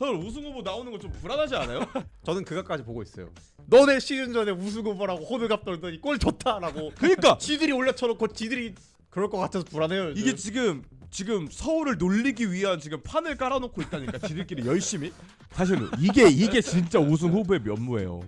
서울 우승 후보 나오는 거 좀 불안하지 않아요? 저는 그것까지 보고 있어요. 너네 시즌 전에 우승 후보라고 호들갑 떨더니 골 좋다라고. 그러니까 지들이 올려쳐놓고 지들이 그럴 것 같아서 불안해요. 요즘. 이게 지금 서울을 놀리기 위한 지금 판을 깔아놓고 있다니까 지들끼리 열심히. 사실은 이게 진짜 우승 후보의 면모예요.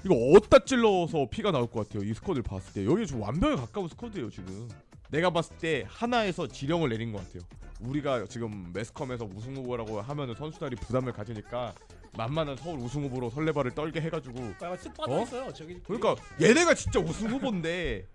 이거 어디다 찔러서 피가 나올 것 같아요. 이 스쿼드를 봤을 때 여기 좀 완벽에 가까운 스쿼드예요 지금. 내가 봤을 때 하나에서 지령을 내린 것 같아요. 우리가 지금 매스컴에서 우승 후보라고 하면은 선수들이 부담을 가지니까 만만한 서울 우승 후보로 설레발을 떨게 해가지고. 약간 쓱 빠져있어요. 저기. 그러니까 얘네가 진짜 우승 후보인데.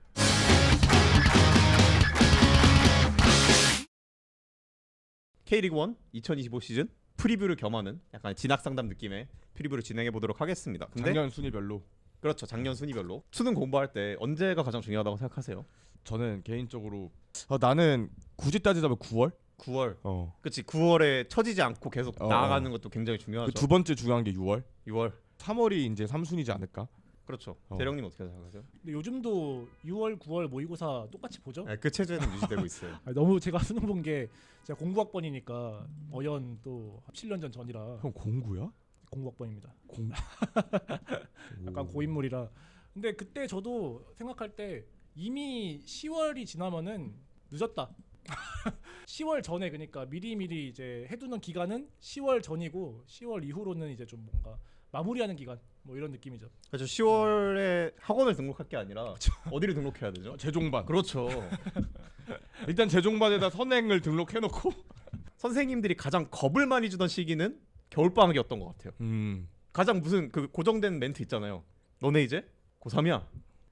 K리그 1 2025 시즌 프리뷰를 겸하는 약간 진학 상담 느낌의 프리뷰를 진행해 보도록 하겠습니다. 근데 작년 순위별로. 그렇죠. 작년 순위별로 수능 공부할 때 언제가 가장 중요하다고 생각하세요? 저는 개인적으로 나는 굳이 따지자면 9월? 9월. 어. 그렇지. 9월에 처지지 않고 계속 어. 나아가는 것도 굉장히 중요하죠. 그 두 번째 중요한 게 6월. 6월. 3월이 이제 3순위지 않을까? 그렇죠. 어. 대령님 어떻게 생각하세요? 근데 요즘도 6월, 9월 모의고사 똑같이 보죠? 네, 그 체제는 유지되고 있어요. 아니, 너무 제가 수능 본 게 제가 공부학번이니까 어연 또 7년 전 전이라 형 공구야? 공부학번입니다. 공. 약간 고인물이라. 근데 그때 저도 생각할 때 이미 10월이 지나면은 늦었다. 10월 전에 그러니까 미리미리 이제 해두는 기간은 10월 전이고 10월 이후로는 이제 좀 뭔가 마무리하는 기간 뭐 이런 느낌이죠. 그렇죠. 10월에 학원을 등록할 게 아니라 어디를 등록해야 되죠? 재종반. 그렇죠. 일단 재종반에다 선행을 등록해놓고. 선생님들이 가장 겁을 많이 주던 시기는 겨울방학이었던 것 같아요. 가장 무슨 그 고정된 멘트 있잖아요. 너네 이제 고3이야.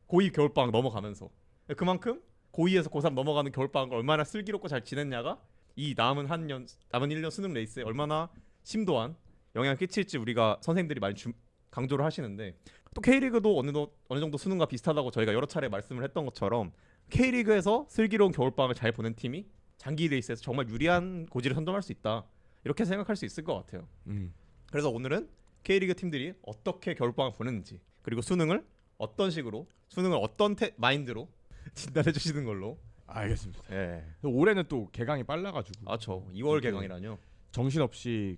고2 겨울방학 넘어가면서 그만큼 고2에서 고3 넘어가는 겨울방학을 얼마나 슬기롭고 잘 지냈냐가 이 남은 1년 수능 레이스에 얼마나 심도한 영향을 끼칠지 우리가 선생님들이 많이 강조를 하시는데, 또 K리그도 어느 정도 수능과 비슷하다고 저희가 여러 차례 말씀을 했던 것처럼 K리그에서 슬기로운 겨울방학을 잘 보낸 팀이 장기 레이스에서 정말 유리한 고지를 선점할 수 있다, 이렇게 생각할 수 있을 것 같아요. 그래서 오늘은 K리그 팀들이 어떻게 겨울방학 보냈는지, 그리고 수능을 어떤 식으로, 수능을 어떤 마인드로 진단해 주시는 걸로. 알겠습니다. 예. 올해는 또 개강이 빨라가지고. 아, 저 2월 개강이라뇨. 정신없이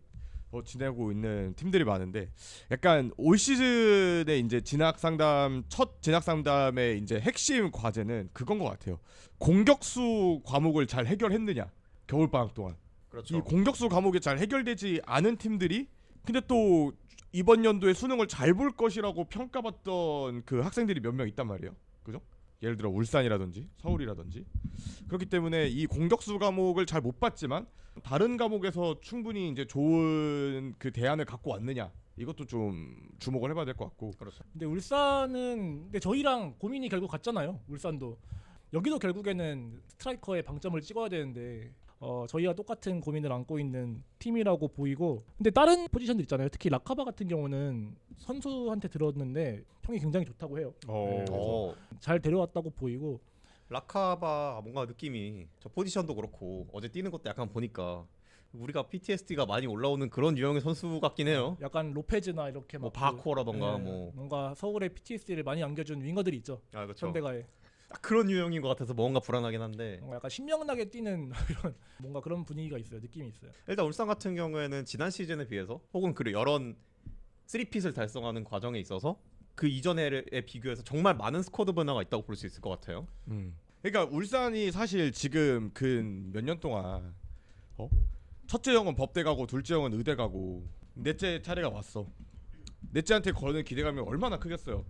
지내고 있는 팀들이 많은데, 약간 올 시즌에 이제 첫 진학 상담의 이제 핵심 과제는 그건 것 같아요. 공격수 과목을 잘 해결했느냐, 겨울 방학 동안. 그렇죠. 이 공격수 과목이 잘 해결되지 않은 팀들이 근데 또 이번 연도에 수능을 잘 볼 것이라고 평가받던 그 학생들이 몇 명 있단 말이에요. 그죠? 예를 들어 울산이라든지 서울이라든지. 그렇기 때문에 이 공격수 과목을 잘 못 봤지만 다른 과목에서 충분히 이제 좋은 그 대안을 갖고 왔느냐, 이것도 좀 주목을 해봐야 될 것 같고. 그렇죠. 근데 울산은 근데 저희랑 고민이 결국 같잖아요. 울산도 여기도 결국에는 스트라이커의 방점을 찍어야 되는데 저희와 똑같은 고민을 안고 있는 팀이라고 보이고, 근데 다른 포지션들 있잖아요. 특히 라카바 같은 경우는 선수한테 들었는데 평이 굉장히 좋다고 해요. 네, 그래서 잘 데려왔다고 보이고. 라카바 뭔가 느낌이, 저 포지션도 그렇고 어제 뛰는 것도 약간 보니까 우리가 PTSD가 많이 올라오는 그런 유형의 선수 같긴 해요. 약간 로페즈나 이렇게 뭐 막 바코라던가 네, 뭐. 뭔가 서울의 PTSD를 많이 안겨준 윙어들이 있죠. 아, 그렇죠. 현대가에 딱 그런 유형인 것 같아서 뭔가 불안하긴 한데, 뭔가 약간 신명나게 뛰는 이런 뭔가 그런 분위기가 있어요. 느낌이 있어요. 일단 울산 같은 경우에는 지난 시즌에 비해서 혹은 그 여러 3핏을 달성하는 과정에 있어서 그 이전에 비교해서 정말 많은 스쿼드 변화가 있다고 볼 수 있을 것 같아요. 그러니까 울산이 사실 지금 근 몇 년 동안 첫째 형은 법대 가고 둘째 형은 의대 가고 넷째 차례가 왔어. 넷째한테 거는 기대감이 얼마나 크겠어요.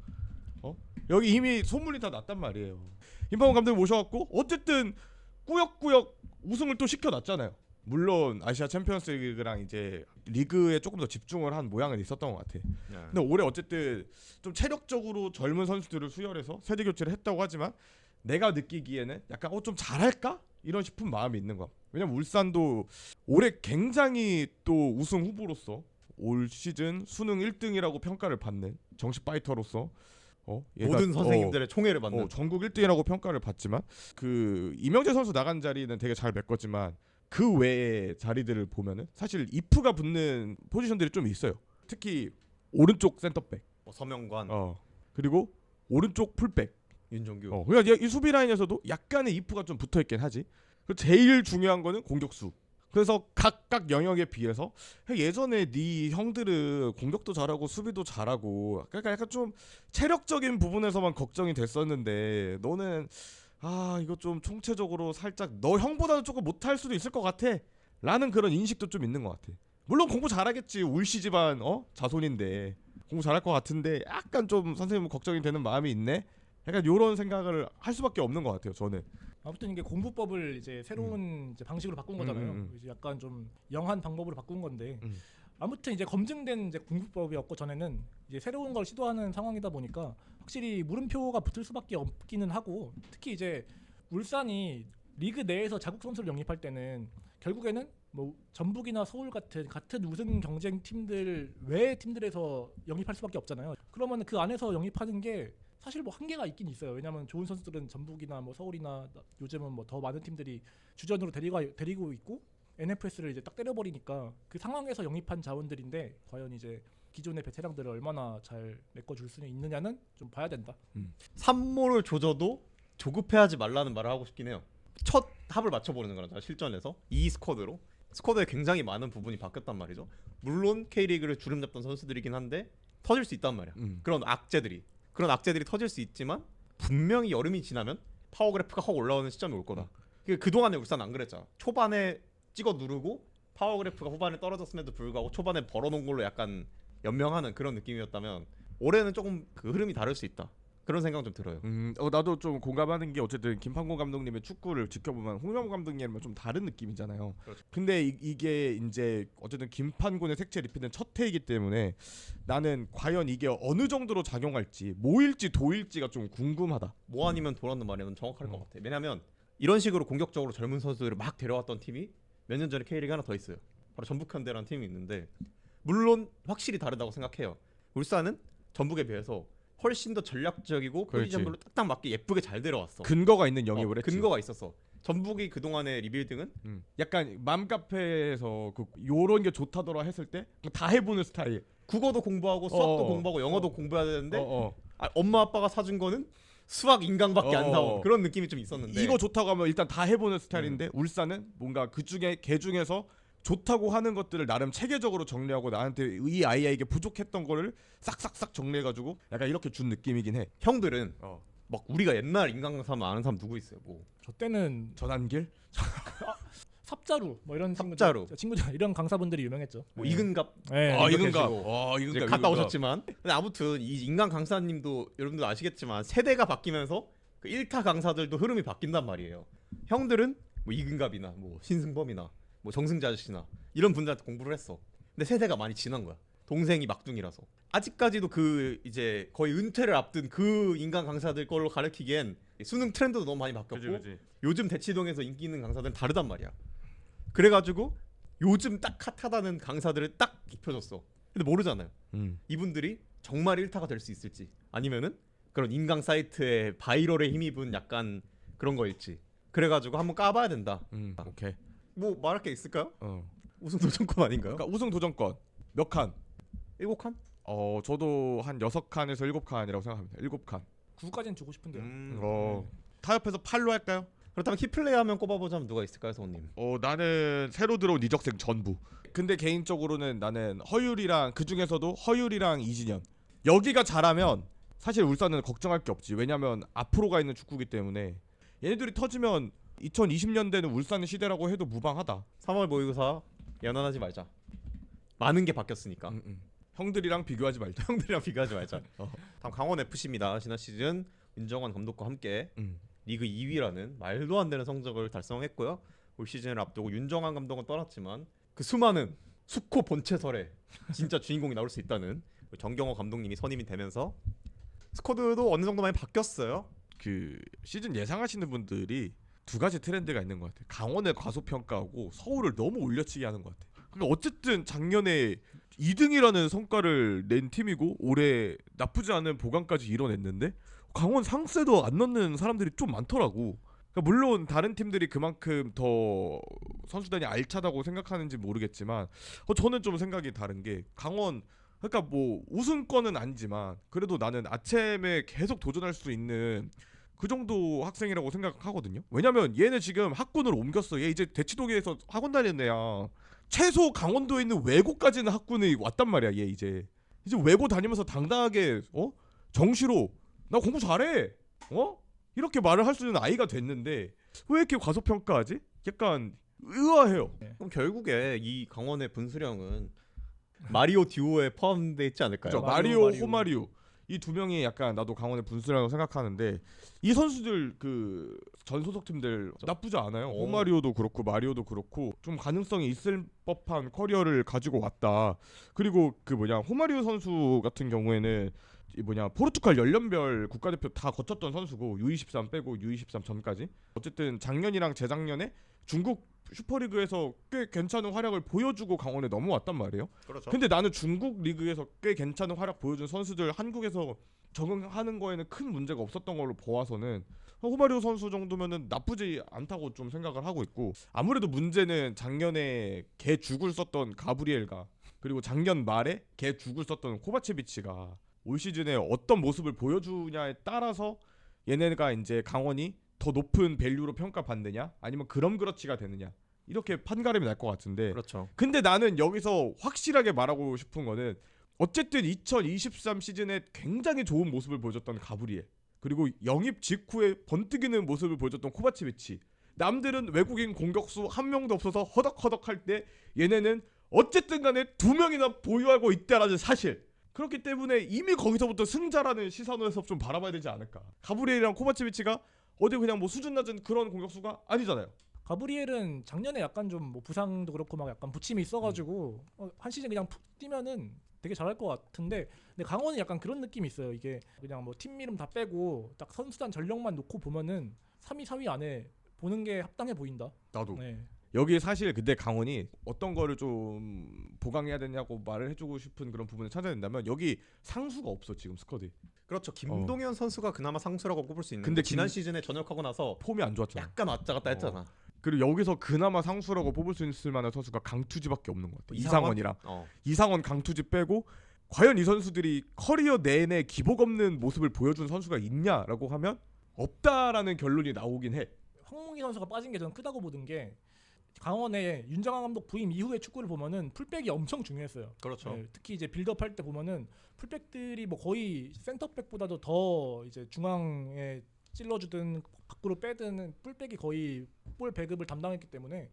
여기 이미 소문이 다 났단 말이에요. 임방원 감독 모셔갖고 어쨌든 꾸역꾸역 우승을 또 시켜놨잖아요. 물론 아시아 챔피언스리그랑 이제 리그에 조금 더 집중을 한 모양은 있었던 것 같아. 근데 올해 어쨌든 좀 체력적으로 젊은 선수들을 수혈해서 세대 교체를 했다고 하지만 내가 느끼기에는 약간 좀 잘할까? 이런 싶은 마음이 있는 거야. 왜냐면 울산도 올해 굉장히 또 우승 후보로서 올 시즌 수능 1등이라고 평가를 받는 정식 파이터로서 모든 선생님들의 총애를 받는 전국 1등이라고 평가를 받지만, 그 이명재 선수 나간 자리는 되게 잘 메꿨지만 그 외의 자리들을 보면은 사실 이프가 붙는 포지션들이 좀 있어요. 특히 오른쪽 센터백, 서명관, 그리고 오른쪽 풀백 윤종규. 그러니까 이 수비 라인에서도 약간의 이프가 좀 붙어있긴 하지. 제일 중요한 거는 공격수. 그래서 각각 영역에 비해서 예전에 네 형들은 공격도 잘하고 수비도 잘하고 그러니까 약간 좀 체력적인 부분에서만 걱정이 됐었는데 너는 이거 좀 총체적으로 살짝 너 형보다는 조금 못할 수도 있을 것 같아 라는 그런 인식도 좀 있는 것 같아. 물론 공부 잘하겠지. 울시 집안 자손인데 공부 잘할 것 같은데 약간 좀 선생님은 걱정이 되는 마음이 있네. 약간 요런 생각을 할 수밖에 없는 것 같아요 저는. 아무튼 이게 공부법을 이제 새로운 이제 방식으로 바꾼 거잖아요. 이제 약간 좀 영한 방법으로 바꾼 건데 아무튼 이제 검증된 이제 공부법이었고 전에는 이제 새로운 걸 시도하는 상황이다 보니까 확실히 물음표가 붙을 수밖에 없기는 하고 특히 이제 울산이 리그 내에서 자국 선수를 영입할 때는 결국에는 뭐 전북이나 서울 같은 우승 경쟁 팀들 외의 팀들에서 영입할 수밖에 없잖아요. 그러면 그 안에서 영입하는 게 사실 뭐 한계가 있긴 있어요. 왜냐하면 좋은 선수들은 전북이나 뭐 서울이나 요즘은 뭐 더 많은 팀들이 주전으로 데리고 있고 NFS를 이제 딱 때려버리니까 그 상황에서 영입한 자원들인데 과연 이제 기존의 베테랑들을 얼마나 잘 메꿔줄 수 있느냐는 좀 봐야 된다. 산모를 조져도 조급해하지 말라는 말을 하고 싶긴 해요. 첫 합을 맞춰보는 거잖아 실전에서 이 스쿼드에 굉장히 많은 부분이 바뀌었단 말이죠. 물론 K리그를 주름 잡던 선수들이긴 한데 터질 수 있단 말이야. 그런 악재들이 터질 수 있지만 분명히 여름이 지나면 파워 그래프가 확 올라오는 시점이 올 거다. 그동안에 울산 안 그랬잖아. 초반에 찍어 누르고 파워 그래프가 후반에 떨어졌음에도 불구하고 초반에 벌어놓은 걸로 약간 연명하는 그런 느낌이었다면 올해는 조금 그 흐름이 다를 수 있다. 그런 생각 좀 들어요. 나도 좀 공감하는 게 어쨌든 김판곤 감독님의 축구를 지켜보면 홍명보 감독님은 좀 다른 느낌이잖아요. 그렇죠. 근데 이게 이제 어쨌든 김판곤의 색채 입히는 첫 해이기 때문에 나는 과연 이게 어느 정도로 작용할지 모일지 도일지가 좀 궁금하다. 뭐 아니면 도라는 말이면 정확할 것 같아. 왜냐면 이런 식으로 공격적으로 젊은 선수들을 막 데려왔던 팀이 몇 년 전에 K리그 하나 더 있어요. 바로 전북현대라는 팀이 있는데 물론 확실히 다르다고 생각해요. 울산은 전북에 비해서 훨씬 더 전략적이고 포지션별로 딱딱 맞게 예쁘게 잘 데려왔어. 근거가 있는 영입을 했지. 근거가 있었어. 전북이 그동안의 리빌딩은 약간 맘카페에서 요런 게 좋다더라 했을 때 다 해보는 스타일. 국어도 공부하고 수학도 공부하고 영어도 공부해야 되는데 엄마 아빠가 사준 거는 수학 인강밖에 안 사온 그런 느낌이 좀 있었는데 이거 좋다고 하면 일단 다 해보는 스타일인데 울산은 뭔가 개 중에서 좋다고 하는 것들을 나름 체계적으로 정리하고 나한테 이 아이에게 부족했던 거를 싹싹싹 정리해가지고 약간 이렇게 준 느낌이긴 해. 형들은 막 우리가 옛날 인강 강사 하면 아는 사람 누구 있어요? 뭐 저 때는 전한길? 삽자루 뭐 이런 삽자루. 친구들 이런 강사분들이 유명했죠. 뭐 이근갑 네. 이근갑. 이제 갔다 오셨지만 근데 아무튼 이 인강 강사님도 여러분들 아시겠지만 세대가 바뀌면서 그 1타 강사들도 흐름이 바뀐단 말이에요. 형들은 뭐 이근갑이나 뭐 신승범이나 뭐 정승자 아저씨나 이런 분들한테 공부를 했어. 근데 세대가 많이 지난 거야. 동생이 막둥이라서 아직까지도 그 이제 거의 은퇴를 앞둔 그 인강 강사들 걸로 가르치기엔 수능 트렌드도 너무 많이 바뀌었고 그치. 요즘 대치동에서 인기 있는 강사들은 다르단 말이야. 그래가지고 요즘 딱 핫하다는 강사들을 딱 입혀줬어. 근데 모르잖아요. 이분들이 정말 1타가 될 수 있을지 아니면은 그런 인강 사이트의 바이럴에 힘입은 약간 그런 거일지. 그래가지고 한번 까봐야 된다. 오케이. 뭐 말할 게 있을까요? 우승 도전권 아닌가요? 그러니까 우승 도전권 몇 칸? 7칸? 저도 한 6칸에서 7칸이라고 생각합니다. 7칸. 9까지는 주고 싶은데요. 타협해서 8로 할까요? 그렇다면 키플레이하면 꼽아보자면 누가 있을까요, 성우님? 나는 새로 들어온 이적생 전부. 근데 개인적으로는 나는 허율이랑 그 중에서도 허율이랑 이진현 여기가 잘하면 사실 울산은 걱정할 게 없지. 왜냐면 앞으로가 있는 축구기 때문에 얘네들이 터지면 2020년대는 울산의 시대라고 해도 무방하다. 3월 모의고사 연연하지 말자. 많은 게 바뀌었으니까. 형들이랑 비교하지 말자. 형들이랑 비교하지 말자. 다음 강원 FC입니다. 지난 시즌 윤정환 감독과 함께 리그 2위라는 말도 안 되는 성적을 달성했고요. 올 시즌을 앞두고 윤정환 감독은 떠났지만 그 수많은 수코 본체설에 진짜 주인공이 나올 수 있다는 정경호 감독님이 선임이 되면서 스쿼드도 어느 정도 많이 바뀌었어요. 그 시즌 예상하시는 분들이 두 가지 트렌드가 있는 것 같아요. 강원을 과소평가하고 서울을 너무 올려치기 하는 것 같아요. 그러니까 어쨌든 작년에 2등이라는 성과를 낸 팀이고 올해 나쁘지 않은 보강까지 이뤄냈는데 강원 상세도 안 넣는 사람들이 좀 많더라고. 그러니까 물론 다른 팀들이 그만큼 더 선수단이 알차다고 생각하는지 모르겠지만 저는 좀 생각이 다른 게 강원 그러니까 뭐 우승권은 아니지만 그래도 나는 아챔에 계속 도전할 수 있는 그 정도 학생이라고 생각하거든요. 왜냐면 얘는 지금 학군을 옮겼어. 얘 이제 대치동에서 학원 다니는 애야. 최소 강원도에 있는 외고까지는 학군이 왔단 말이야. 얘 이제 외고 다니면서 당당하게 정시로 나 공부 잘해. 이렇게 말을 할 수 있는 아이가 됐는데 왜 이렇게 과소평가하지? 약간 의아해요. 그럼 결국에 이 강원의 분수령은 마리오 듀오에 포함돼 있지 않을까요? 그렇죠. 마리오, 호마리오 이 두 명이 약간 나도 강원의 분수라고 생각하는데 이 선수들 그 전 소속 팀들 나쁘지 않아요. 호마리오도 그렇고 마리오도 그렇고 좀 가능성이 있을 법한 커리어를 가지고 왔다. 그리고 그 호마리오 선수 같은 경우에는 포르투갈 연령별 국가대표 다 거쳤던 선수고 U23 빼고 U23 전까지 어쨌든 작년이랑 재작년에 중국 슈퍼리그에서 꽤 괜찮은 활약을 보여주고 강원에 넘어왔단 말이에요. 그렇죠. 근데 나는 중국 리그에서 꽤 괜찮은 활약 보여준 선수들 한국에서 적응하는 거에는 큰 문제가 없었던 걸로 보아서는 호마리오 선수 정도면은 나쁘지 않다고 좀 생각을 하고 있고 아무래도 문제는 작년에 개 죽을 썼던 가브리엘가 그리고 작년 말에 개 죽을 썼던 코바체비치가 올 시즌에 어떤 모습을 보여주냐에 따라서 얘네가 이제 강원이 더 높은 밸류로 평가받느냐 아니면 그렇지가 되느냐 이렇게 판가름이 날 것 같은데 그렇죠. 근데 나는 여기서 확실하게 말하고 싶은 거는 어쨌든 2023 시즌에 굉장히 좋은 모습을 보여줬던 가브리엘 그리고 영입 직후에 번뜩이는 모습을 보여줬던 코바치비치 남들은 외국인 공격수 한 명도 없어서 허덕허덕할 때 얘네는 어쨌든 간에 두 명이나 보유하고 있다라는 사실 그렇기 때문에 이미 거기서부터 승자라는 시선에서 좀 바라봐야 되지 않을까. 가브리엘이랑 코바치비치가 어디 그냥 뭐 수준 낮은 그런 공격수가 아니잖아요. 가브리엘은 작년에 약간 좀 뭐 부상도 그렇고 막 약간 부침이 있어가지고 한 시즌 그냥 푹 뛰면은 되게 잘할 것 같은데 근데 강원은 약간 그런 느낌이 있어요. 이게 그냥 뭐 팀 이름 다 빼고 딱 선수단 전력만 놓고 보면은 3위, 4위 안에 보는 게 합당해 보인다. 나도. 네. 여기 사실 근데 강원이 어떤 거를 좀 보강해야 되냐고 말을 해주고 싶은 그런 부분을 찾아낸다면 여기 상수가 없어 지금 스쿼드. 그렇죠. 김동현 선수가 그나마 상수라고 꼽을 수 있는데 근데 지난 시즌에 전역하고 나서 폼이 안 좋았잖아. 약간 왔다 갔다 했잖아. 그리고 여기서 그나마 상수라고 뽑을 수 있을 만한 선수가 강투지밖에 없는 것 같아. 이상원? 이상원이랑 이상원 강투지 빼고 과연 이 선수들이 커리어 내내 기복 없는 모습을 보여준 선수가 있냐라고 하면 없다라는 결론이 나오긴 해. 황문기 선수가 빠진 게 저는 크다고 보는 게 강원의 윤정환 감독 부임 이후의 축구를 보면은 풀백이 엄청 중요했어요. 그렇죠. 네, 특히 이제 빌드업 할 때 보면은 풀백들이 뭐 거의 센터백보다도 더 이제 중앙에 찔러주든 밖으로 빼든 풀백이 거의 볼 배급을 담당했기 때문에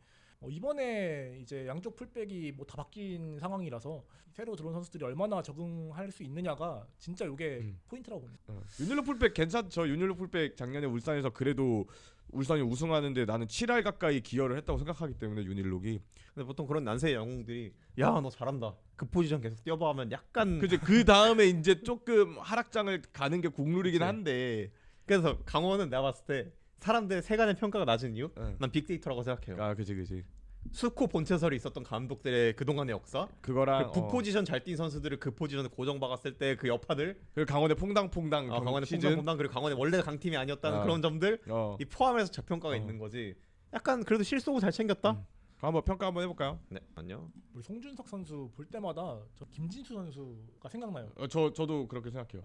이번에 이제 양쪽 풀백이 뭐 다 바뀐 상황이라서 새로 들어온 선수들이 얼마나 적응할 수 있느냐가 진짜 이게 포인트라고 봅니다. 윤일로 풀백 괜찮죠. 윤일로 풀백 작년에 울산에서 그래도 울산이 우승하는데 나는 7할 가까이 기여를 했다고 생각하기 때문에 윤일록이. 근데 보통 그런 난세의 영웅들이 야 너 잘한다 그 포지션 계속 뛰어봐 하면 약간 그치 그 다음에 이제 조금 하락장을 가는 게 국룰이긴 그치. 한데. 그래서 강원은 내가 봤을 때 사람들의 세간의 평가가 낮은 이유 응. 난 빅데이터라고 생각해요. 아 그치. 수코 본체설이 있었던 감독들의 그동안의 역사 그거랑 그 부포지션 잘 뛴 선수들을 그 포지션에 고정 박았을 때 그 여파들 그리고 강원의 퐁당퐁당 강원의 시즌. 퐁당퐁당 그리고 강원의 원래 강팀이 아니었다는 어. 그런 점들 이 포함해서 저평가가 어. 있는 거지. 약간 그래도 실속을 잘 챙겼다. 한번 평가 한번 해볼까요? 네 안녕. 우리 송준석 선수 볼 때마다 저 김진수 선수가 생각나요. 저도 그렇게 생각해요.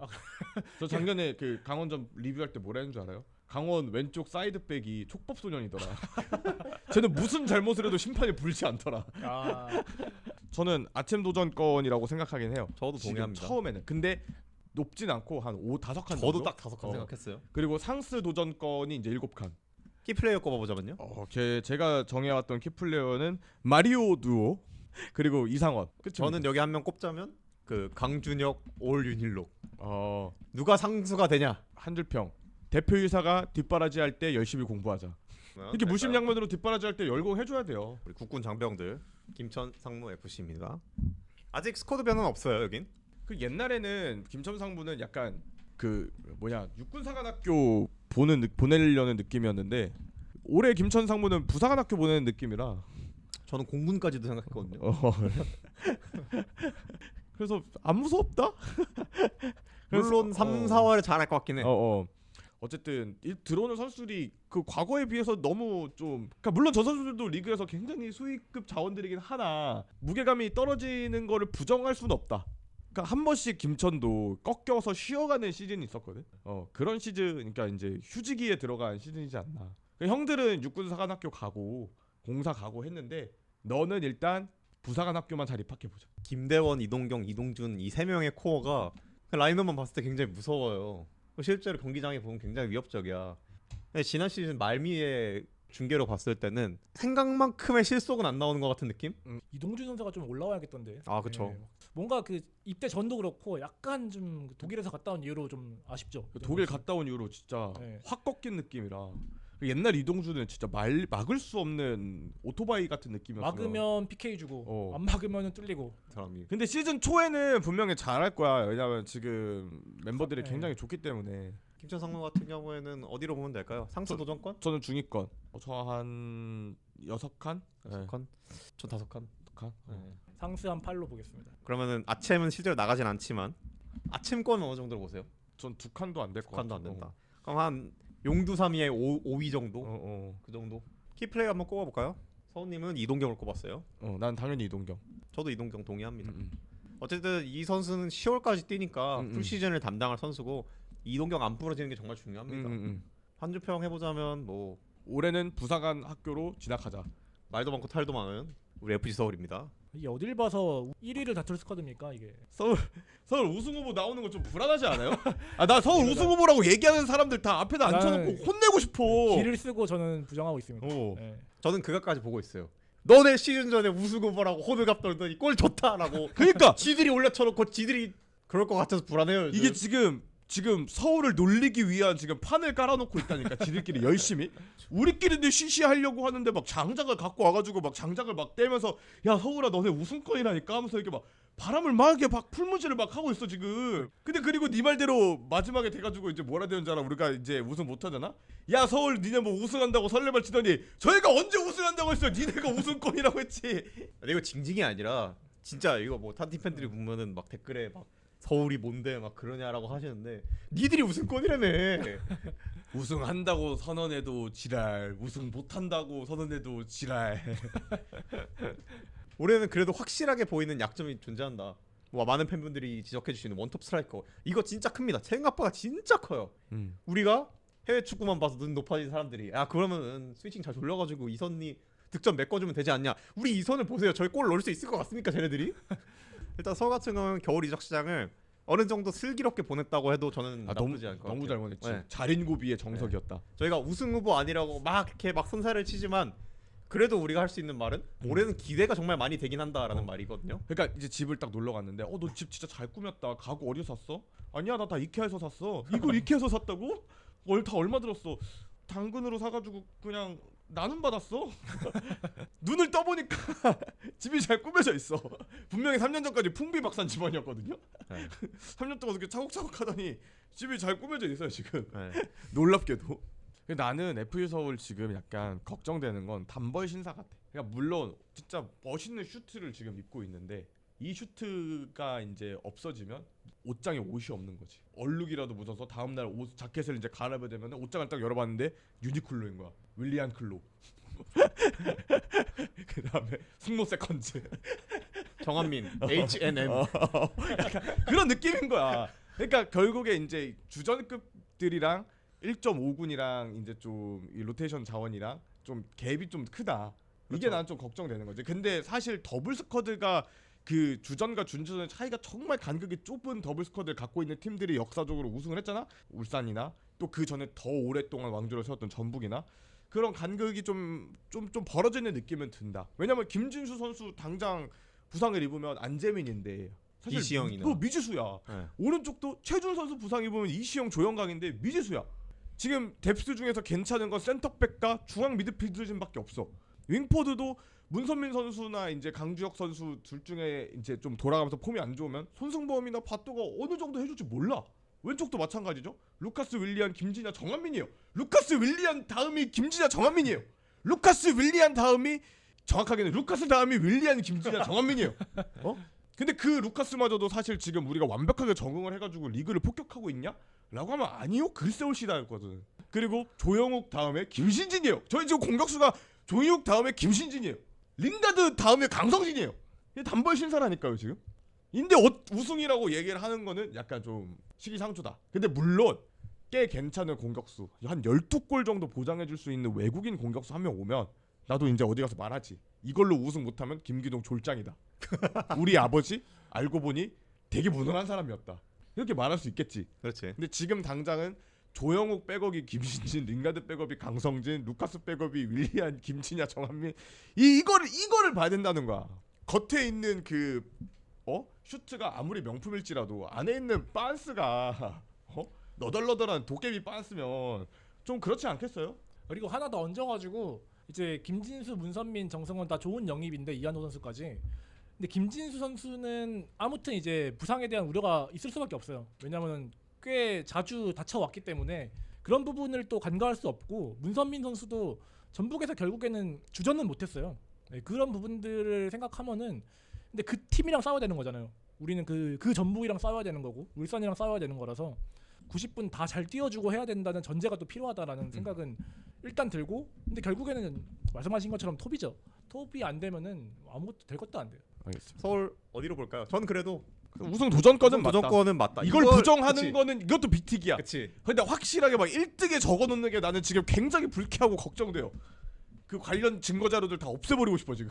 저 작년에 그 강원전 리뷰할 때 뭐라 했는 줄 알아요? 강원 왼쪽 사이드백이 촉법소년이더라. 쟤는 무슨 잘못을 해도 심판이 불지 않더라. 아, 저는 아침 도전권이라고 생각하긴 해요. 저도 지금 동의합니다. 처음에는. 근데 높진 않고 한 5-5칸 정도? 저도 딱 5칸 생각했어요. 그리고 상스 도전권이 이제 7칸. 키플레이어 꼽아보자면요. 제가 정해왔던 키플레이어는 마리오 두오 그리고 이상원. 그쵸? 저는 여기 한 명 꼽자면 그 강준혁 올 윤일록. 누가 누가 상수가 되냐? 한 줄평. 대표이사가 뒷바라지 할 때 열심히 공부하자. 이렇게 무심양면으로 뒷바라지 할 때 열공해줘야 돼요. 우리 국군 장병들 김천 상무 FC입니다. 아직 스쿼드 변화는 없어요 여긴. 그 옛날에는 김천상부는 약간 그 육군사관학교 보내려는 느낌이었는데 올해 김천상부는 부사관학교 보내는 느낌이라. 저는 공군까지도 생각했거든요. 그래서 안 무섭다. 물론 3, 4월에 잘할 것 같긴 해. 어쨌든 들어오는 선수들이 그 과거에 비해서 너무 좀 그러니까 물론 저 선수들도 리그에서 굉장히 수위급 자원들이긴 하나 무게감이 떨어지는 거를 부정할 수는 없다. 그러니까 한 번씩 김천도 꺾여서 쉬어가는 시즌이 있었거든. 그런 시즌, 그러니까 이제 휴지기에 들어간 시즌이지 않나. 그러니까 형들은 육군사관학교 가고 공사 가고 했는데 너는 일단 부사관학교만 잘 입학해 보자. 김대원, 이동경, 이동준 이 세 명의 코어가 그 라인업만 봤을 때 굉장히 무서워요. 실제로 경기장에 보면 굉장히 위협적이야. 근데 지난 시즌 말미에 중계로 봤을 때는 생각만큼의 실속은 안 나오는 것 같은 느낌? 이동준 선수가 좀 올라와야겠던데. 아, 그쵸. 뭔가 그 입대 전도 그렇고 약간 좀 독일에서 갔다 온 이후로 좀 아쉽죠. 독일 갔다 온 이후로 진짜 네. 확 꺾인 느낌이라. 옛날 이동준은 진짜 막을 수 없는 오토바이 같은 느낌이었어. 막으면 PK 주고 안 막으면 뚫리고. 사람이. 근데 시즌 초에는 분명히 잘할 거야. 왜냐면 지금 멤버들이 네. 굉장히 좋기 때문에. 김천 상무 같은 경우에는 어디로 보면 될까요? 상수 도전권? 저는 중위권. 저 한 6칸? 네. 6칸? 전 5칸. 칸? 상수 한 8로 보겠습니다. 그러면은 아챔은 실제로 나가진 않지만 아챔권은 어느 정도로 보세요? 전 2칸도 안 될 것 2칸도 같아. 안 된다. 그럼 한 용두삼이의 5위 정도? 그 정도. 키플레이 한번 꼽아볼까요? 서훈님은 이동경을 꼽았어요. 난 당연히 이동경. 저도 이동경 동의합니다. 어쨌든 이 선수는 10월까지 뛰니까 풀 시즌을 담당할 선수고 이동경 안 부러지는 게 정말 중요합니다. 한 줄 평 해보자면 뭐 올해는 부사관 학교로 진학하자. 말도 많고 탈도 많은 우리 FC 서울입니다. 이게 어딜 봐서 1위를 다툴 스쿼드입니까 이게? 서울 우승 후보 나오는 거 좀 불안하지 않아요? 나 서울 우승 후보라고 얘기하는 사람들 다 앞에다 앉혀놓고 혼내고 싶어. 길을 쓰고 저는 부정하고 있습니다. 네. 저는 그것까지 보고 있어요. 너네 시즌 전에 우승 후보라고 호들갑 떨더니 골 좋다라고. 그러니까 지들이 올려쳐놓고 지들이 그럴 것 같아서 불안해요. 요즘. 이게 지금 서울을 놀리기 위한 지금 판을 깔아놓고 있다니까. 지들끼리 열심히 우리끼리도 시시하려고 하는데 막 장작을 갖고 와가지고 막 장작을 막 떼면서 야 서울아 너네 우승권이라니까 하면서 이렇게 막 바람을 막 이렇게 막 풀무지를 막 하고 있어 지금. 근데 그리고 네 말대로 마지막에 돼가지고 이제 뭐라 되는 줄 알아? 우리가 이제 우승 못하잖아. 야 서울 니네 뭐 우승한다고 설레발 치더니 저희가 언제 우승한다고 했어? 니네가 우승권이라고 했지. 근데 이거 징징이 아니라 진짜 이거 뭐 탄팀 팬들이 보면은 막 댓글에 막 서울이 뭔데 막 그러냐라고 하시는데 니들이 우승권이라며. 우승한다고 선언해도 지랄, 우승 못한다고 선언해도 지랄. 올해는 그래도 확실하게 보이는 약점이 존재한다. 뭐 많은 팬분들이 지적해 주시는 원톱 스트라이커 이거 진짜 큽니다. 생각보다 진짜 커요. 우리가 해외 축구만 봐서 눈 높아진 사람들이 야 그러면은 스위칭 잘 돌려가지고 이선이 득점 메꿔주면 되지 않냐. 우리 이선을 보세요. 저희 골 넣을 수 있을 것 같습니까 쟤네들이? 일단 서울 같은 경우는 겨울 이적 시장을 어느 정도 슬기롭게 보냈다고 해도 저는 나쁘지 않을 것 같아요. 너무 잘 보냈지. 네. 자린고비의 정석이었다. 저희가 우승 후보 아니라고 막 이렇게 막 선사를 치지만 그래도 우리가 할 수 있는 말은 올해는 기대가 정말 많이 되긴 한다라는 말이거든요. 그러니까 이제 집을 딱 놀러 갔는데 너 집 진짜 잘 꾸몄다. 가구 어디서 샀어? 아니야 나 다 이케아에서 샀어. 이걸 이케아에서 샀다고? 다 얼마 들었어? 당근으로 사가지고 그냥 나눔 받았어. 눈을 떠보니까 집이 잘 꾸며져 있어. 분명히 3년 전까지 풍비박산 집안이었거든요. 네. 3년 동안 그렇게 차곡차곡 하더니 집이 잘 꾸며져 있어요 지금. 네. 놀랍게도. 나는 FU 서울 지금 약간 걱정되는 건 단벌 신사 같아. 그러니까 물론 진짜 멋있는 슈트를 지금 입고 있는데 이 슈트가 이제 없어지면 옷장에 옷이 없는 거지. 얼룩이라도 묻어서 다음날 옷 자켓을 이제 갈아입어야 되면 옷장을 딱 열어봤는데 유니클로인 거야. 윌리안 클로. 그다음에 승모 세컨즈. 정한민 H&M. 그런 느낌인 거야. 그러니까 결국에 이제 주전급들이랑 1.5군이랑 이제 좀 이 로테이션 자원이랑 좀 갭이 좀 크다. 이게 그렇죠. 난 좀 걱정되는 거지. 근데 사실 더블 스쿼드가 그 주전과 준주전의 차이가 정말 간극이 좁은 더블 스쿼드를 갖고 있는 팀들이 역사적으로 우승을 했잖아. 울산이나 또 그 전에 더 오랫동안 왕조를 세웠던 전북이나 그런 간극이 좀 벌어지는 느낌은 든다. 왜냐면 김진수 선수 당장 부상을 입으면 안재민인데 사실 이시영이나. 그거 미지수야. 네. 오른쪽도 최준 선수 부상 입으면 이시영 조영강인데 미지수야. 지금 뎁스 중에서 괜찮은 건 센터백과 중앙 미드필더진밖에 없어. 윙포드도 문선민 선수나 이제 강주혁 선수 둘 중에 이제 좀 돌아가면서 폼이 안 좋으면 손승범이나 바토가 어느 정도 해줄지 몰라. 왼쪽도 마찬가지죠. 루카스 윌리안, 김진야, 정한민이에요. 루카스 윌리안 다음이 김진야, 정한민이에요. 루카스 윌리안 다음이 정확하게는 루카스 다음이 윌리안, 김진야, 정한민이에요. 근데 그 루카스마저도 사실 지금 우리가 완벽하게 적응을 해가지고 리그를 폭격하고 있냐? 라고 하면 아니요. 글쎄 올 시다였거든. 그리고 조영욱 다음에 김신진이에요. 저희 지금 공격수가 조영욱 다음에 김신진이에요. 린다드 다음에 강성진이에요. 이게 단벌 신사라니까요 지금. 근데 우승이라고 얘기를 하는 거는 약간 좀 시기상조다. 근데 물론 꽤 괜찮은 공격수 한 12골 정도 보장해 줄 수 있는 외국인 공격수 한 명 오면 나도 이제 어디 가서 말하지. 이걸로 우승 못하면 김기동 졸장이다. 우리 아버지 알고 보니 되게 무능한 사람이었다. 이렇게 말할 수 있겠지. 그렇지. 근데 지금 당장은 조영욱 백업이 김신진, 링가드 백업이 강성진, 루카스 백업이 윌리안, 김진야, 정한민 이거를 봐야 된다는 거야. 겉에 있는 그 슈트가 아무리 명품일지라도 안에 있는 빤스가 너덜너덜한 도깨비 빤스면 좀 그렇지 않겠어요? 그리고 하나 더 얹어가지고 이제 김진수, 문선민, 정성원 다 좋은 영입인데 이한호 선수까지. 근데 김진수 선수는 아무튼 이제 부상에 대한 우려가 있을 수밖에 없어요. 왜냐하면 꽤 자주 다쳐왔기 때문에 그런 부분을 또 간과할 수 없고, 문선민 선수도 전북에서 결국에는 주전은 못했어요. 네, 그런 부분들을 생각하면은 근데 그 팀이랑 싸워야 되는 거잖아요. 우리는 그 전북이랑 싸워야 되는 거고 울산이랑 싸워야 되는 거라서 90분 다 잘 뛰어주고 해야 된다는 전제가 또 필요하다라는 생각은 일단 들고, 근데 결국에는 말씀하신 것처럼 톱이죠. 톱이 안 되면은 아무것도 될 것도 안 돼요. 알겠습니다. 서울 어디로 볼까요? 전 그래도 우승 도전권은 맞다. 도전권은 맞다. 이걸 부정하는 그치. 거는 이것도 빅틱이야. 그치. 근데 확실하게 막 1등에 적어놓는 게 나는 지금 굉장히 불쾌하고 걱정돼요. 그 관련 증거 자료들 다 없애버리고 싶어 지금.